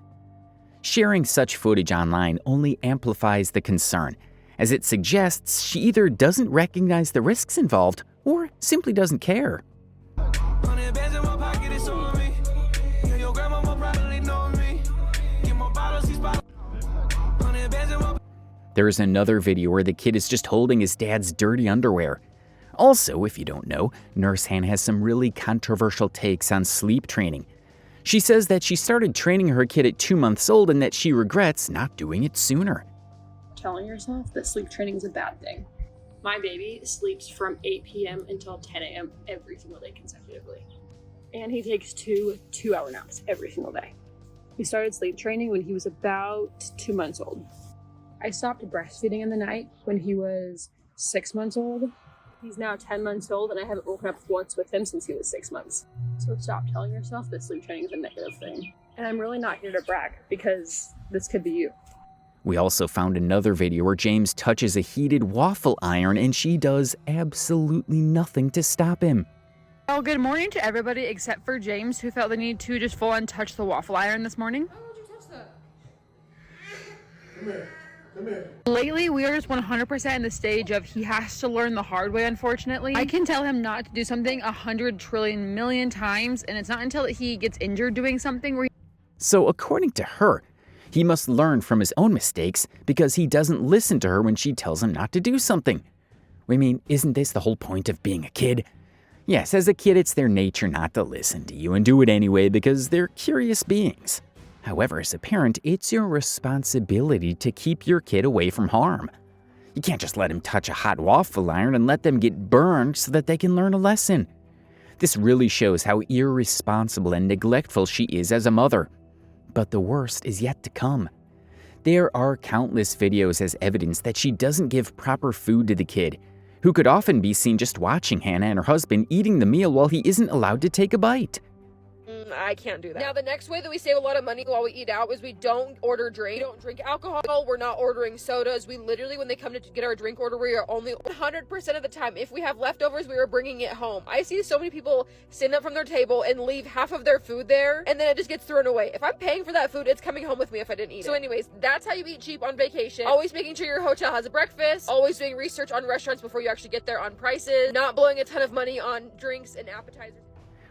Sharing such footage online only amplifies the concern, as it suggests she either doesn't recognize the risks involved or simply doesn't care. There is another video where the kid is just holding his dad's dirty underwear. Also, if you don't know, Nurse Hannah has some really controversial takes on sleep training. She says that she started training her kid at 2 months old and that she regrets not doing it sooner. Telling yourself that sleep training is a bad thing. My baby sleeps from 8 p.m. until 10 a.m. every single day consecutively. And he takes 2 2-hour naps every single day. He started sleep training when he was about 2 months old. I stopped breastfeeding in the night when he was 6 months old. He's now 10 months old and I haven't woken up once with him since he was 6 months. So stop telling yourself that sleep training is a negative thing. And I'm really not here to brag because this could be you. We also found another video where James touches a heated waffle iron and she does absolutely nothing to stop him. Oh, good morning to everybody except for James, who felt the need to just full on touch the waffle iron this morning. Why would you touch that? Come here. Lately, we are just 100% in the stage of he has to learn the hard way, unfortunately. I can tell him not to do something 100 trillion million times, and it's not until he gets injured doing something where So according to her, he must learn from his own mistakes because he doesn't listen to her when she tells him not to do something. I mean, isn't this the whole point of being a kid? Yes, as a kid, it's their nature not to listen to you and do it anyway because they're curious beings. However, as a parent, it's your responsibility to keep your kid away from harm. You can't just let him touch a hot waffle iron and let them get burned so that they can learn a lesson. This really shows how irresponsible and neglectful she is as a mother. But the worst is yet to come. There are countless videos as evidence that she doesn't give proper food to the kid, who could often be seen just watching Hannah and her husband eating the meal while he isn't allowed to take a bite. I can't do that. Now, the next way that we save a lot of money while we eat out is we don't order drink. We don't drink alcohol. We're not ordering sodas. We literally, when they come to get our drink order, we are only 100% of the time. If we have leftovers, we are bringing it home. I see so many people stand up from their table and leave half of their food there, and then it just gets thrown away. If I'm paying for that food, it's coming home with me if I didn't eat it. So anyways, that's how you eat cheap on vacation. Always making sure your hotel has a breakfast. Always doing research on restaurants before you actually get there on prices. Not blowing a ton of money on drinks and appetizers.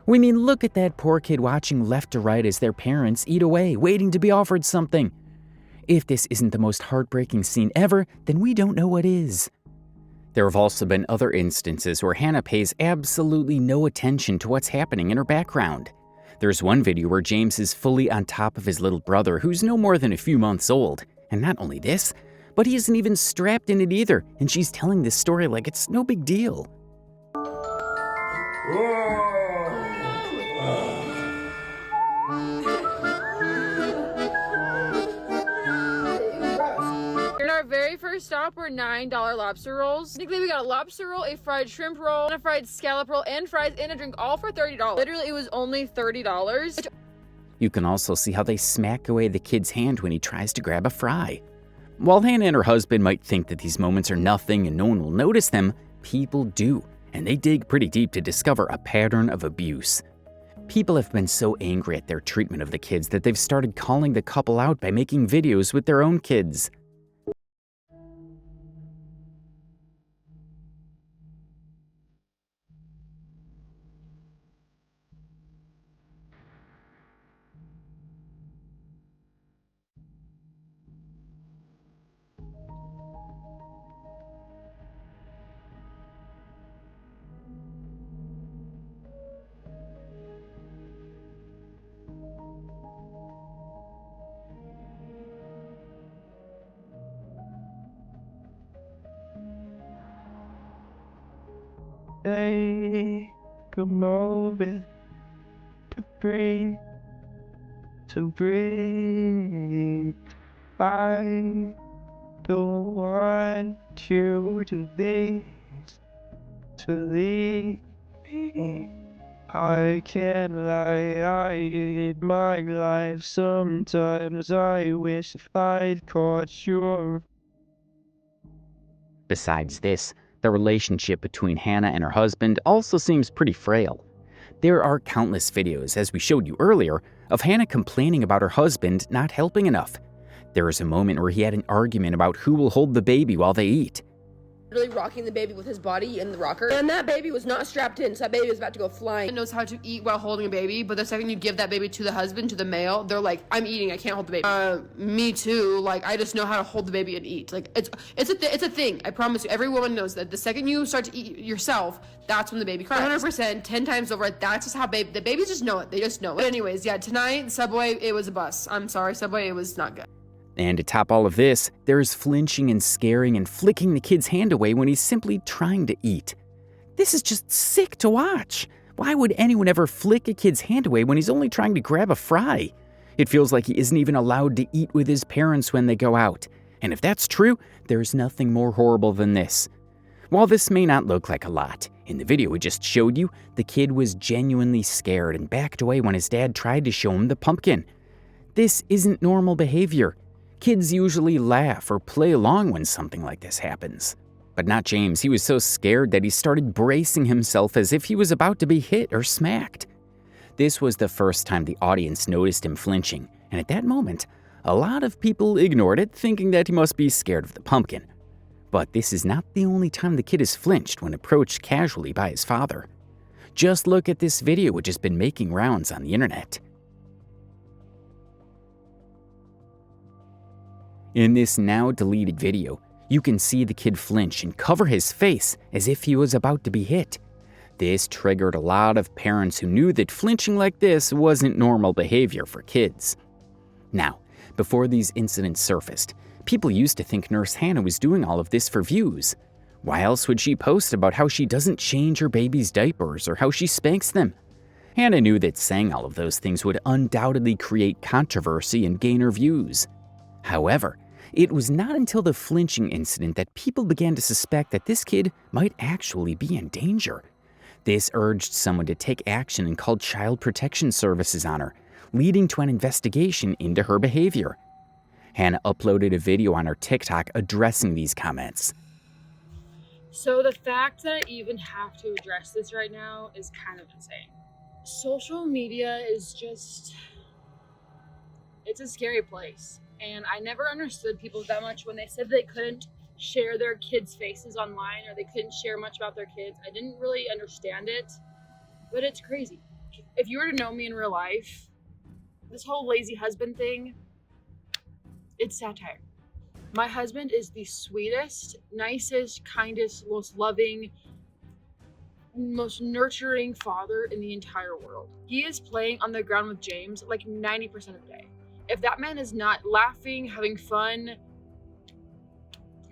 We mean, look at that poor kid watching left to right as their parents eat away, waiting to be offered something. If this isn't the most heartbreaking scene ever, then we don't know what is. There have also been other instances where Hannah pays absolutely no attention to what's happening in her background. There's one video where James is fully on top of his little brother, who's no more than a few months old. And not only this, but he isn't even strapped in it either, and she's telling this story like it's no big deal. In our very first stop were $9 lobster rolls. Technically, we got a lobster roll, a fried shrimp roll, and a fried scallop roll, and fries, and a drink, all for $30. Literally, it was only $30. You can also see how they smack away the kid's hand when he tries to grab a fry. While Hannah and her husband might think that these moments are nothing and no one will notice them, people do, and they dig pretty deep to discover a pattern of abuse. People have been so angry at their treatment of the kids that they've started calling the couple out by making videos with their own kids. Take a moment to breathe, I don't want you to leave me. I can't lie, I hate my life. Sometimes I wish I'd caught you. Besides this, the relationship between Hannah and her husband also seems pretty frail. There are countless videos, as we showed you earlier, of Hannah complaining about her husband not helping enough. There is a moment where he had an argument about who will hold the baby while they eat. Really rocking the baby with his body in the rocker, and that baby was not strapped in, so that baby was about to go flying. Knows how to eat while holding a baby, but the second you give that baby to the husband, to the male, they're like, I'm eating, I can't hold the baby. Me too. Like, I just know how to hold the baby and eat. Like, it's a thing. I promise you. Every woman knows that the second you start to eat yourself, that's when the baby cries. 100%, 10 times over. That's just how the babies just know it. They just know it. But anyways, yeah, tonight Subway, it was a bust. I'm sorry, Subway, it was not good. And to top all of this, there's flinching and scaring and flicking the kid's hand away when he's simply trying to eat. This is just sick to watch. Why would anyone ever flick a kid's hand away when he's only trying to grab a fry? It feels like he isn't even allowed to eat with his parents when they go out. And if that's true, there's nothing more horrible than this. While this may not look like a lot, in the video we just showed you, the kid was genuinely scared and backed away when his dad tried to show him the pumpkin. This isn't normal behavior. Kids usually laugh or play along when something like this happens. But not James. He was so scared that he started bracing himself as if he was about to be hit or smacked. This was the first time the audience noticed him flinching, and at that moment, A lot of people ignored it, thinking that he must be scared of the pumpkin. But this is not the only time the kid has flinched when approached casually by his father. Just look at this video which has been making rounds on the internet. In this now deleted video, you can see the kid flinch and cover his face as if he was about to be hit. This triggered a lot of parents who knew that flinching like this wasn't normal behavior for kids. Now, before these incidents surfaced, people used to think Nurse Hannah was doing all of this for views. Why else would she post about how she doesn't change her baby's diapers or how she spanks them? Hannah knew that saying all of those things would undoubtedly create controversy and gain her views. However, it was not until the flinching incident that people began to suspect that this kid might actually be in danger. This urged someone to take action and called Child Protection Services on her, leading to an investigation into her behavior. Hannah uploaded a video on her TikTok addressing these comments. So the fact that I even have to address this right now is kind of insane. Social media is just, it's a scary place. And I never understood people that much when they said they couldn't share their kids' faces online or they couldn't share much about their kids. I didn't really understand it, but it's crazy. If you were to know me in real life, this whole lazy husband thing, it's satire. My husband is the sweetest, nicest, kindest, most loving, most nurturing father in the entire world. He is playing on the ground with James like 90% of the day. If that man is not laughing, having fun,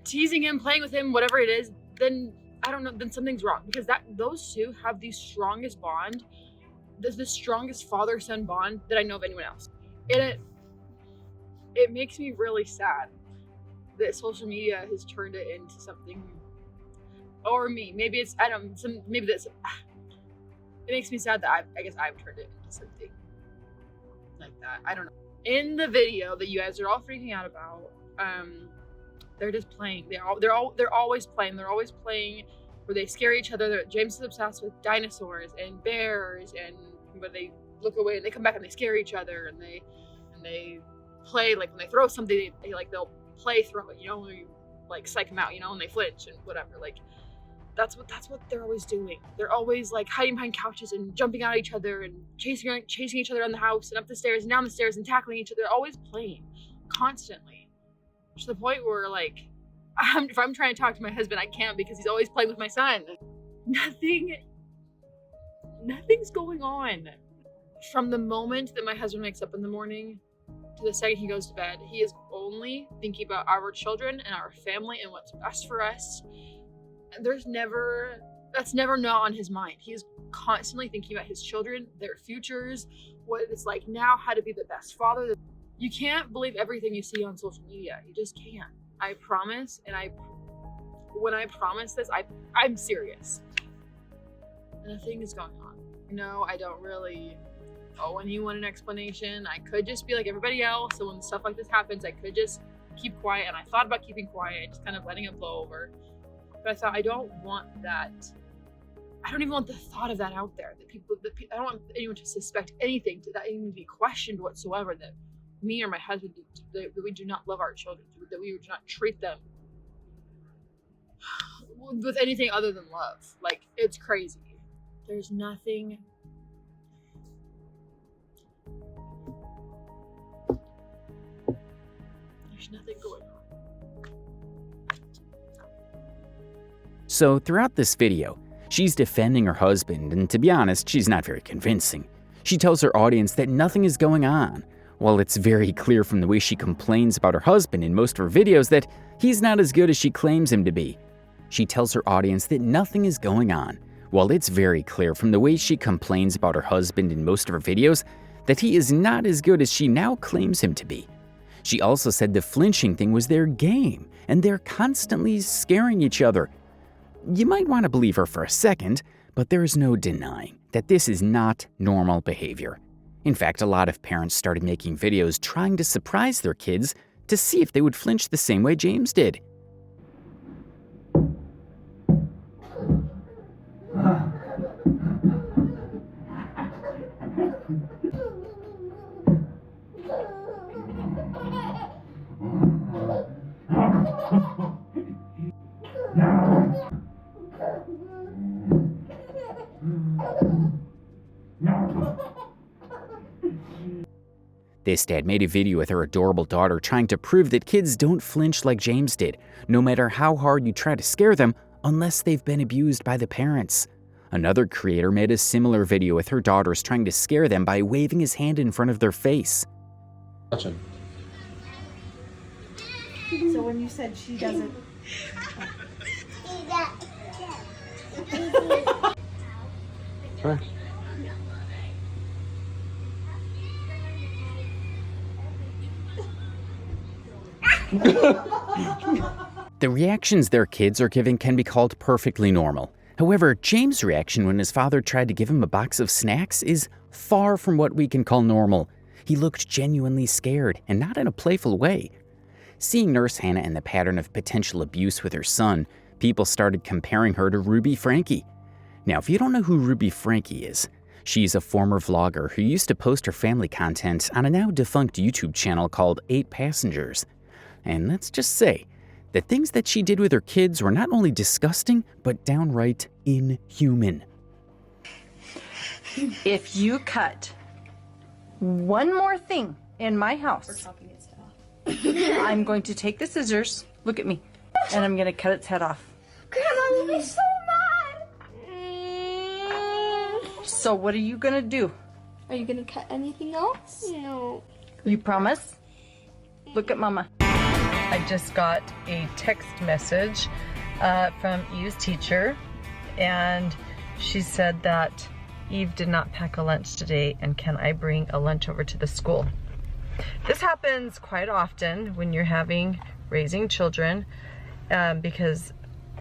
teasing him, playing with him, whatever it is, then I don't know, then something's wrong. Because those two have the strongest bond, the strongest father-son bond that I know of anyone else. And it makes me really sad that social media has turned it into something, or me, maybe it's, I don't know, maybe that's, it makes me sad that I guess I've turned it into something like that. I don't know. In the video that you guys are all freaking out about, they're just playing. They're always playing. They're always playing where they scare each other. James is obsessed with dinosaurs and bears, and when they look away and they come back and they scare each other, and they play, like when they throw something, they'll play throw it, like psych them out, and they flinch and whatever. Like that's what they're always doing. They're always like hiding behind couches and jumping at each other and chasing each other around the house and up the stairs and down the stairs and tackling each other. They're always playing constantly, to the point where like if I'm trying to talk to my husband, I can't because he's always playing with my son. Nothing's going on. From the moment that my husband wakes up in the morning to the second he goes to bed, he is only thinking about our children and our family and what's best for us. That's never not on his mind. He's constantly thinking about his children, their futures, what it's like now, how to be the best father. You can't believe everything you see on social media. You just can't. I promise, and when I promise this, I'm serious. Nothing is going on. No, I don't really owe anyone an explanation. I could just be like everybody else, so when stuff like this happens, I could just keep quiet, and I thought about keeping quiet and just kind of letting it blow over. But I thought, I don't want that. I don't even want the thought of that out there. I don't want anyone to suspect anything, that even be questioned whatsoever, that me or my husband, that we do not love our children, that we do not treat them with anything other than love. Like, it's crazy. There's nothing. There's nothing going on. So throughout this video, she's defending her husband, and to be honest, she's not very convincing. She tells her audience that nothing is going on, while it's very clear from the way she complains about her husband in most of her videos that he's not as good as she claims him to be. She tells her audience that nothing is going on, while it's very clear from the way she complains about her husband in most of her videos that he is not as good as she now claims him to be. She also said the flinching thing was their game, and they're constantly scaring each other. You might want to believe her for a second, but there is no denying that this is not normal behavior. In fact, a lot of parents started making videos trying to surprise their kids to see if they would flinch the same way James did. This dad made a video with her adorable daughter trying to prove that kids don't flinch like James did, no matter how hard you try to scare them, unless they've been abused by the parents. Another creator made a similar video with her daughters trying to scare them by waving his hand in front of their face. So when you said she doesn't... Right. The reactions their kids are giving can be called perfectly normal. However, James' reaction when his father tried to give him a box of snacks is far from what we can call normal. He looked genuinely scared, and not in a playful way. Seeing Nurse Hannah and the pattern of potential abuse with her son, people started comparing her to Ruby Franke. Now, if you don't know who Ruby Franke is, she's a former vlogger who used to post her family content on a now defunct YouTube channel called 8 Passengers. And let's just say, the things that she did with her kids were not only disgusting, but downright inhuman. If you cut one more thing in my house, I'm going to take the scissors, look at me, and I'm going to cut its head off. Grandma will be so mad. So what are you going to do? Are you going to cut anything else? No. You promise? Look at Mama. I just got a text message from Eve's teacher, and she said that Eve did not pack a lunch today, and can I bring a lunch over to the school? This happens quite often when you're raising children, because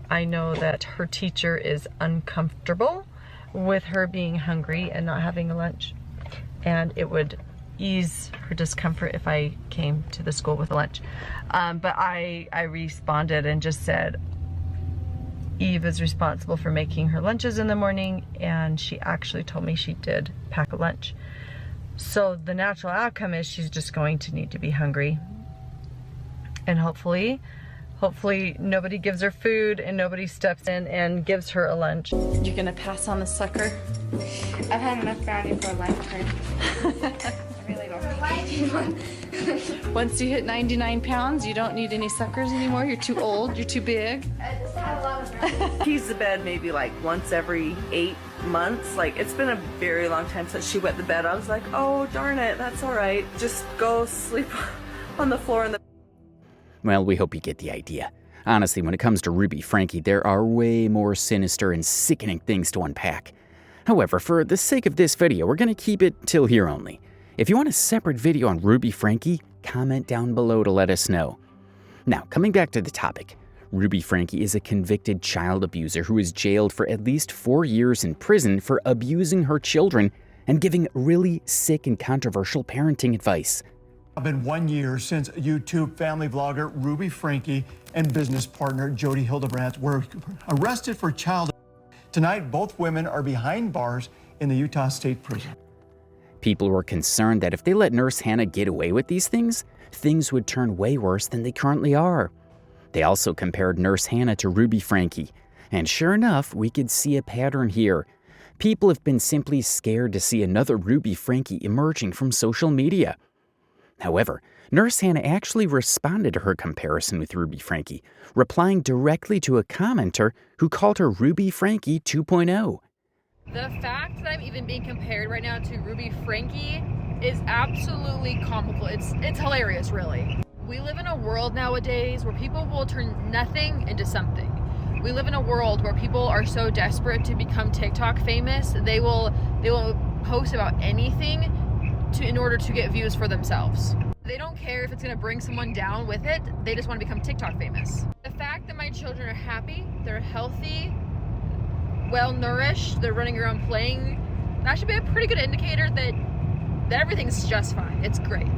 I know that her teacher is uncomfortable with her being hungry and not having a lunch, and it would ease her discomfort if I came to the school with a lunch. But I responded and just said Eve is responsible for making her lunches in the morning, and she actually told me she did pack a lunch. So the natural outcome is she's just going to need to be hungry. And hopefully nobody gives her food and nobody steps in and gives her a lunch. You're gonna pass on the sucker? I've had enough brownie for a lifetime. I really don't need one. Once you hit 99 pounds, you don't need any suckers anymore. You're too old, you're too big. I just had a lot of brownie. Pees the bed maybe like once every 8 months. Like, it's been a very long time since she wet the bed. I was like, oh darn it, that's all right. Just go sleep on the floor in the... Well, we hope you get the idea. Honestly, when it comes to Ruby Franke, there are way more sinister and sickening things to unpack. However, for the sake of this video, we're going to keep it till here only. If you want a separate video on Ruby Franke, comment down below to let us know. Now, coming back to the topic, Ruby Franke is a convicted child abuser who is jailed for at least 4 years in prison for abusing her children and giving really sick and controversial parenting advice. It's been 1 year since YouTube family vlogger Ruby Franke and business partner Jody Hildebrandt were arrested for child abuse. Tonight, both women are behind bars in the Utah State Prison. People were concerned that if they let Nurse Hannah get away with these things would turn way worse than they currently are. They also compared Nurse Hannah to Ruby Franke, and sure enough, we could see a pattern here. People have been simply scared to see another Ruby Franke emerging from social media. However, Nurse Hannah actually responded to her comparison with Ruby Franke, replying directly to a commenter who called her Ruby Franke 2.0. The fact that I'm even being compared right now to Ruby Franke is absolutely comical. It's hilarious, really. We live in a world nowadays where people will turn nothing into something. We live in a world where people are so desperate to become TikTok famous, they will post about anything in order to get views for themselves. They don't care if it's gonna bring someone down with it, they just wanna become TikTok famous. The fact that my children are happy, they're healthy, well-nourished, they're running around playing, that should be a pretty good indicator that everything's just fine. It's great.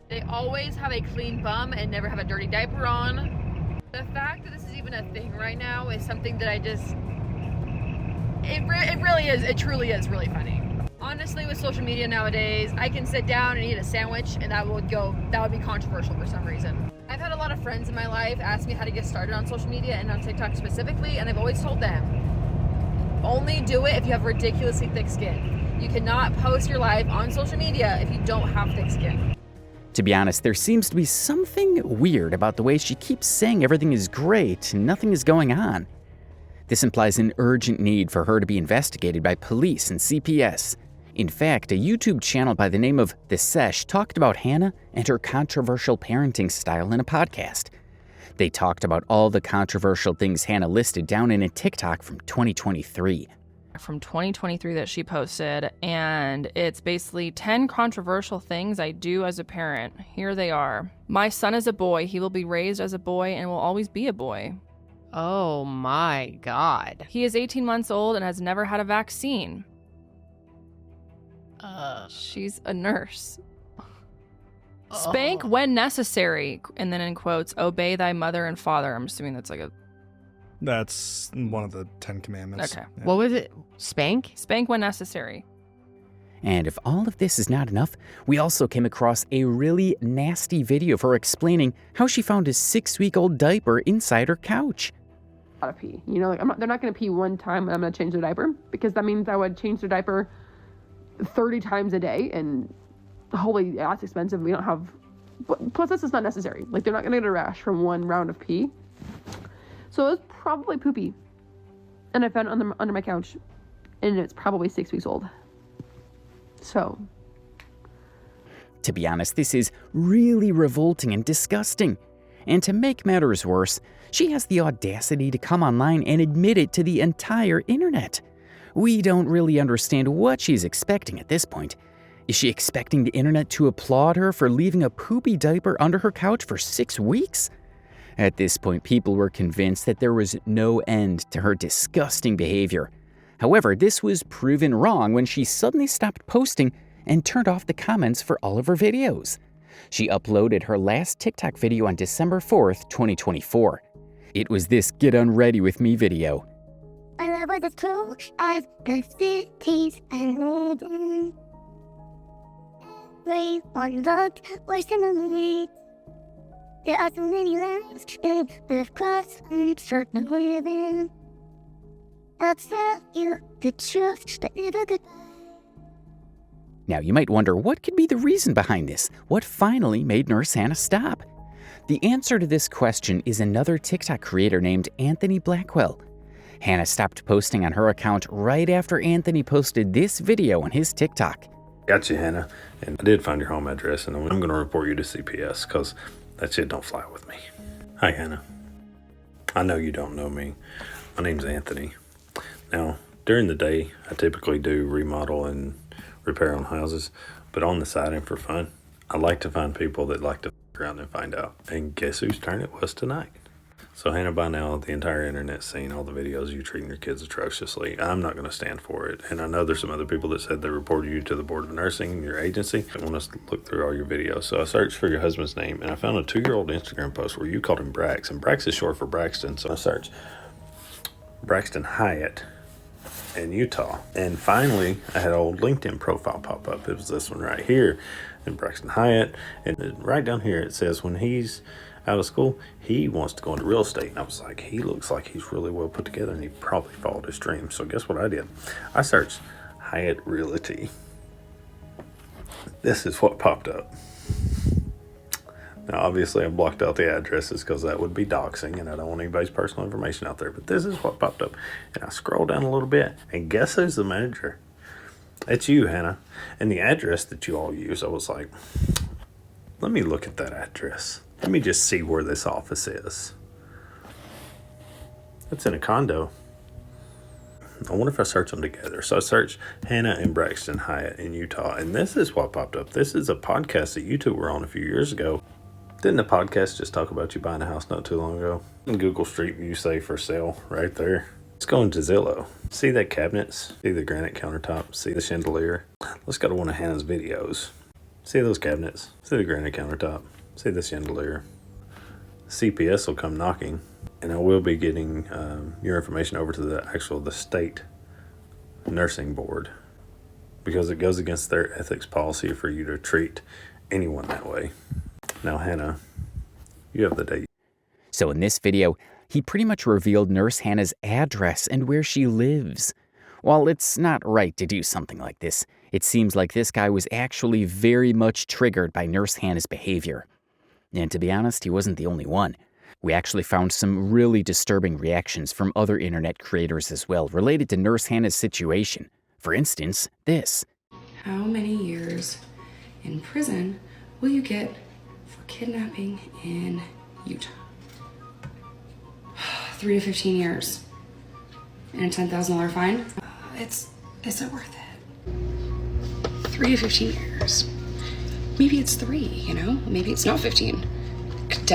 They always have a clean bum and never have a dirty diaper on. The fact that this is even a thing right now is something that it truly is really funny. Honestly, with social media nowadays, I can sit down and eat a sandwich and that would be controversial for some reason. I've had a lot of friends in my life ask me how to get started on social media and on TikTok specifically, and I've always told them, only do it if you have ridiculously thick skin. You cannot post your life on social media if you don't have thick skin. To be honest, there seems to be something weird about the way she keeps saying everything is great and nothing is going on. This implies an urgent need for her to be investigated by police and CPS. In fact, a YouTube channel by the name of The Sesh talked about Hannah and her controversial parenting style in a podcast. They talked about all the controversial things Hannah listed down in a TikTok from 2023. From 2023 that she posted, and it's basically 10 controversial things I do as a parent. Here they are. My son is a boy. He will be raised as a boy and will always be a boy. Oh my God. He is 18 months old and has never had a vaccine. She's a nurse. Spank when necessary, and then in quotes, obey thy mother and father. I'm assuming that's like a... That's one of the 10 commandments. Okay. Yeah. What was it? Spank? Spank when necessary. And if all of this is not enough, we also came across a really nasty video of her explaining how she found a 6-week-old diaper inside her couch. Gotta pee. You know, like they're not gonna pee one time and I'm gonna change their diaper, because that means I would change their diaper 30 times a day, and holy, that's expensive. We don't have, plus this is not necessary. Like, they're not gonna get a rash from one round of pee. So it was probably poopy. And I found it under my couch, and it's probably 6 weeks old. So. To be honest, this is really revolting and disgusting. And to make matters worse, she has the audacity to come online and admit it to the entire internet. We don't really understand what she's expecting at this point. Is she expecting the internet to applaud her for leaving a poopy diaper under her couch for 6 weeks? At this point, people were convinced that there was no end to her disgusting behavior. However, this was proven wrong when she suddenly stopped posting and turned off the comments for all of her videos. She uploaded her last TikTok video on December 4th, 2024. It was this Get Unready With Me video. I love the true as the cities and living. Every one look was in the lead. There are so many lands in the cross and certain living. I'll tell you the truth, but never goodbye. Now, you might wonder, what could be the reason behind this? What finally made Nurse Hannah stop? The answer to this question is another TikTok creator named Anthony Blackwell. Hannah stopped posting on her account right after Anthony posted this video on his TikTok. Got you, Hannah. And I did find your home address, and I'm going to report you to CPS, because that shit don't fly with me. Hi, Hannah. I know you don't know me. My name's Anthony. Now, during the day, I typically do remodel and repair on houses, but on the side and for fun, I like to find people that like to f around and find out. And guess whose turn it was tonight? So Hannah, by now, the entire internet's seen all the videos you treating your kids atrociously. I'm not going to stand for it. And I know there's some other people that said they reported you to the Board of Nursing and your agency. I want us to look through all your videos. So I searched for your husband's name, and I found a 2-year-old Instagram post where you called him Brax. And Brax is short for Braxton. So I searched Braxton Hyatt in Utah. And finally, I had an old LinkedIn profile pop up. It was this one right here, and Braxton Hyatt. And right down here, it says when he's out of school, he wants to go into real estate. And I was like, he looks like he's really well put together, and he probably followed his dream. So guess what I did? I searched Hyatt Realty. This is what popped up. Now, obviously, I blocked out the addresses because that would be doxing, and I don't want anybody's personal information out there. But this is what popped up. And I scrolled down a little bit, and guess who's the manager? It's you, Hannah. And the address that you all use, I was like, let me look at that address. Let me just see where this office is. It's in a condo. I wonder if I search them together. So I searched Hannah and Braxton Hyatt in Utah, and this is what popped up. This is a podcast that you two were on a few years ago. Didn't the podcast just talk about you buying a house not too long ago? In Google Street View, say for sale right there. Let's go into Zillow. See that cabinets? See the granite countertop? See the chandelier? Let's go to one of Hannah's videos. See those cabinets? See the granite countertop? See the chandelier? CPS will come knocking, and I will be getting your information over to the state nursing board, because it goes against their ethics policy for you to treat anyone that way. Now, Hannah, you have the date. So in this video, he pretty much revealed Nurse Hannah's address and where she lives. While it's not right to do something like this, it seems like this guy was actually very much triggered by Nurse Hannah's behavior. And to be honest, he wasn't the only one. We actually found some really disturbing reactions from other internet creators as well, related to Nurse Hannah's situation. For instance, this. How many years in prison will you get for kidnapping in Utah? 3 to 15 years. And a $10,000 fine? Is it worth it? 3 to 15 years. Maybe it's 3, you know? Maybe it's not 15. I could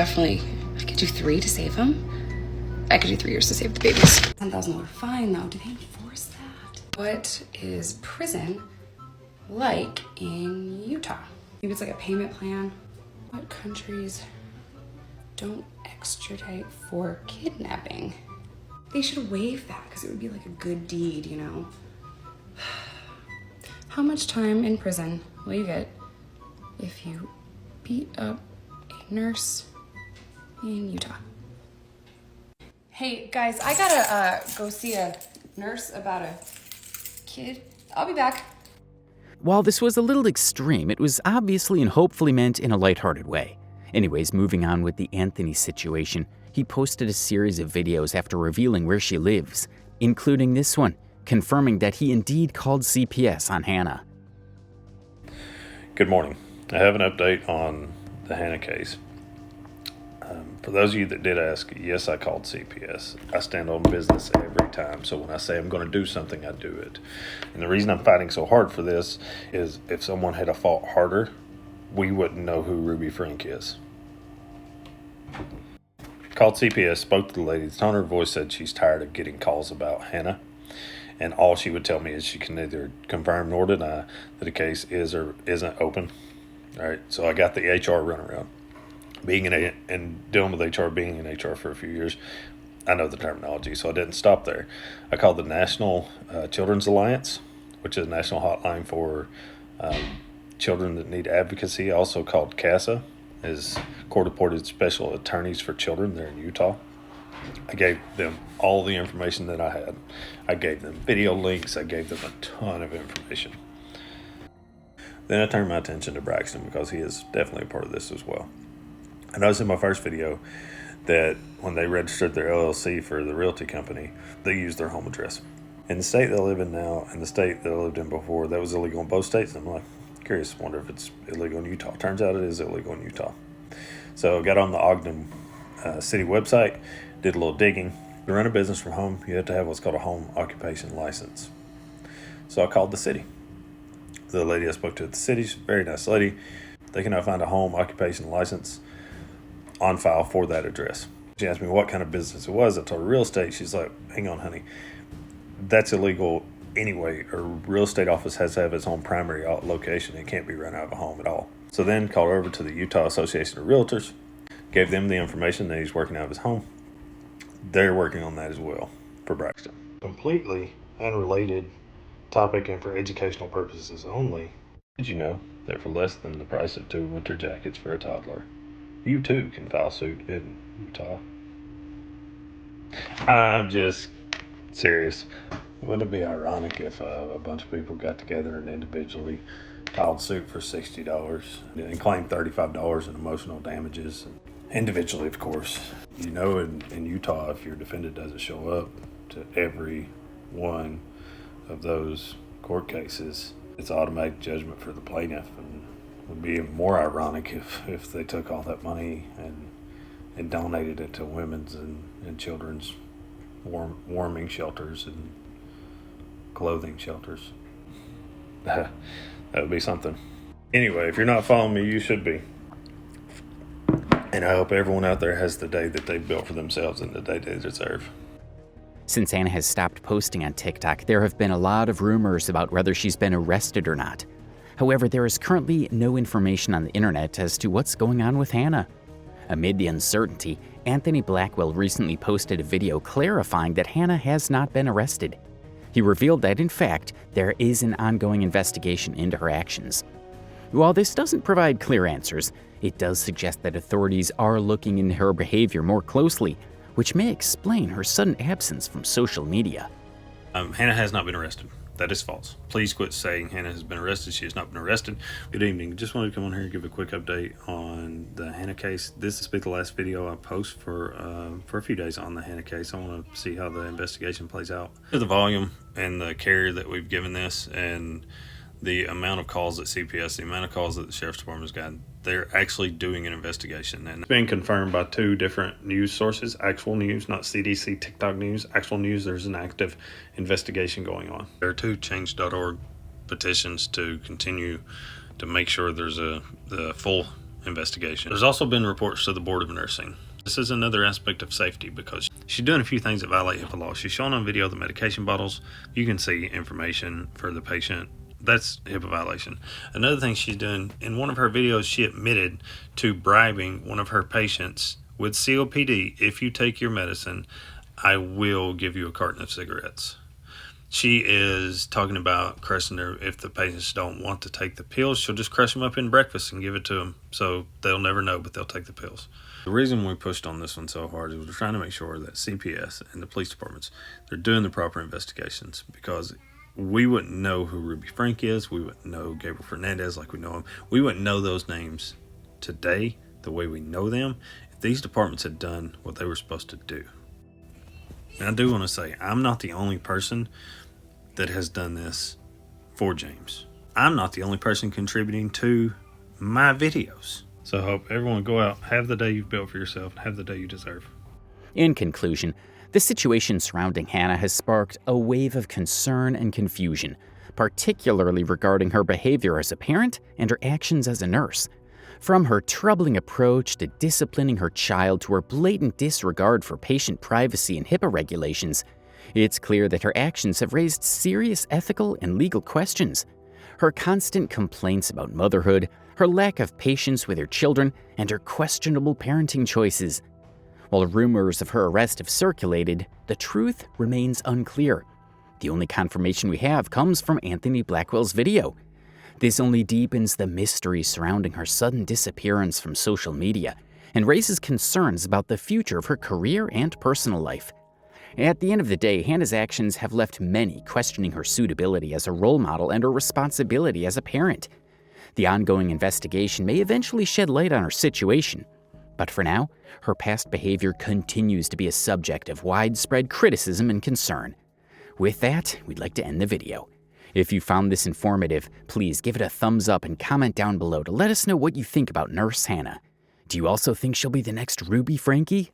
do 3 to save him. I could do 3 years to save the babies. $10,000 fine, though. Do they enforce that? What is prison like in Utah? Maybe it's like a payment plan. What countries don't extradite for kidnapping? They should waive that because it would be like a good deed, you know? How much time in prison will you get if you beat up a nurse in Utah? Hey guys, I gotta go see a nurse about a kid. I'll be back. While this was a little extreme, it was obviously and hopefully meant in a lighthearted way. Anyways, moving on with the Anthony situation, he posted a series of videos after revealing where she lives, including this one, confirming that he indeed called CPS on Hannah. Good morning. I have an update on the Hannah case. For those of you that did ask, yes, I called CPS. I stand on business every time, so when I say I'm going to do something, I do it. And the reason I'm fighting so hard for this is if someone had fought harder, we wouldn't know who Ruby Frank is. Called CPS, spoke to the lady. The tone of her voice said she's tired of getting calls about Hannah, and all she would tell me is she can neither confirm nor deny that a case is or isn't open. All right, so I got the HR runaround. Being and dealing with HR, being in HR for a few years, I know the terminology, so I didn't stop there. I called the National Children's Alliance, which is a national hotline for children that need advocacy. I also called CASA, is Court-Appointed Special Attorneys for Children there in Utah. I gave them all the information that I had. I gave them video links. I gave them a ton of information. Then I turned my attention to Braxton because he is definitely a part of this as well. I noticed in my first video that when they registered their LLC for the realty company, they used their home address. In the state they live in now and the state that I lived in before, that was illegal in both states. And I'm like, curious, wonder if it's illegal in Utah. Turns out it is illegal in Utah. So I got on the Ogden city website, did a little digging. To run a business from home, you have to have what's called a home occupation license. So I called the city. The lady I spoke to at the city's very nice lady. They cannot find a home occupation license on file for that address. She asked me what kind of business it was. I told her real estate. She's like, hang on, honey. That's illegal anyway. A real estate office has to have its own primary location. It can't be run out of a home at all. So then called her over to the Utah Association of Realtors, gave them the information that he's working out of his home. They're working on that as well for Braxton. Completely unrelated topic and for educational purposes only. Did you know that for less than the price of 2 winter jackets for a toddler, you too can file suit in Utah? I'm just serious. Wouldn't it be ironic if a bunch of people got together and individually filed suit for $60 and claimed $35 in emotional damages? Individually, of course. You know, in Utah, if your defendant doesn't show up to every one of those court cases, it's automatic judgment for the plaintiff. And it would be even more ironic if they took all that money and donated it to women's and children's warming shelters and clothing shelters. That would be something. Anyway, if you're not following me, you should be. And I hope everyone out there has the day that they built for themselves and the day they deserve. Since Hannah has stopped posting on TikTok, there have been a lot of rumors about whether she's been arrested or not. However, there is currently no information on the internet as to what's going on with Hannah. Amid the uncertainty, Anthony Blackwell recently posted a video clarifying that Hannah has not been arrested. He revealed that, in fact, there is an ongoing investigation into her actions. While this doesn't provide clear answers, it does suggest that authorities are looking into her behavior more closely, which may explain her sudden absence from social media. Hannah has not been arrested. That is false. Please quit saying Hannah has been arrested. She has not been arrested. Good evening. Just wanted to come on here and give a quick update on the Hannah case. This will be the last video I post for a few days on the Hannah case. I want to see how the investigation plays out. The volume and the care that we've given this, and the amount of calls at CPS, the amount of calls that the Sheriff's Department's got, they're actually doing an investigation. And it's been confirmed by 2 different news sources, actual news, not CDC, TikTok news, actual news. There's an active investigation going on. There are 2 change.org petitions to continue to make sure there's the full investigation. There's also been reports to the Board of Nursing. This is another aspect of safety because she's doing a few things that violate HIPAA law. She's showing on video the medication bottles. You can see information for the patient. That's HIPAA violation. Another thing she's doing, in one of her videos, she admitted to bribing one of her patients with COPD. If you take your medicine, I will give you a carton of cigarettes. She is talking about crushing her. If the patients don't want to take the pills, she'll just crush them up in breakfast and give it to them. So they'll never know, but they'll take the pills. The reason we pushed on this one so hard is we're trying to make sure that CPS and the police departments, they're doing the proper investigations, because we wouldn't know who Ruby Frank is. We wouldn't know Gabriel Fernandez like we know him. We wouldn't know those names today the way we know them if these departments had done what they were supposed to do. And I do want to say, I'm not the only person that has done this for James. I'm not the only person contributing to my videos. So I hope everyone go out, have the day you've built for yourself, and have the day you deserve. In conclusion, the situation surrounding Hannah has sparked a wave of concern and confusion, particularly regarding her behavior as a parent and her actions as a nurse. From her troubling approach to disciplining her child to her blatant disregard for patient privacy and HIPAA regulations, it's clear that her actions have raised serious ethical and legal questions. Her constant complaints about motherhood, her lack of patience with her children, and her questionable parenting choices. While rumors of her arrest have circulated, the truth remains unclear. The only confirmation we have comes from Anthony Blackwell's video. This only deepens the mystery surrounding her sudden disappearance from social media and raises concerns about the future of her career and personal life. At the end of the day, Hannah's actions have left many questioning her suitability as a role model and her responsibility as a parent. The ongoing investigation may eventually shed light on her situation, but for now, her past behavior continues to be a subject of widespread criticism and concern. With that, we'd like to end the video. If you found this informative, please give it a thumbs up and comment down below to let us know what you think about Nurse Hannah. Do you also think she'll be the next Ruby Frankie?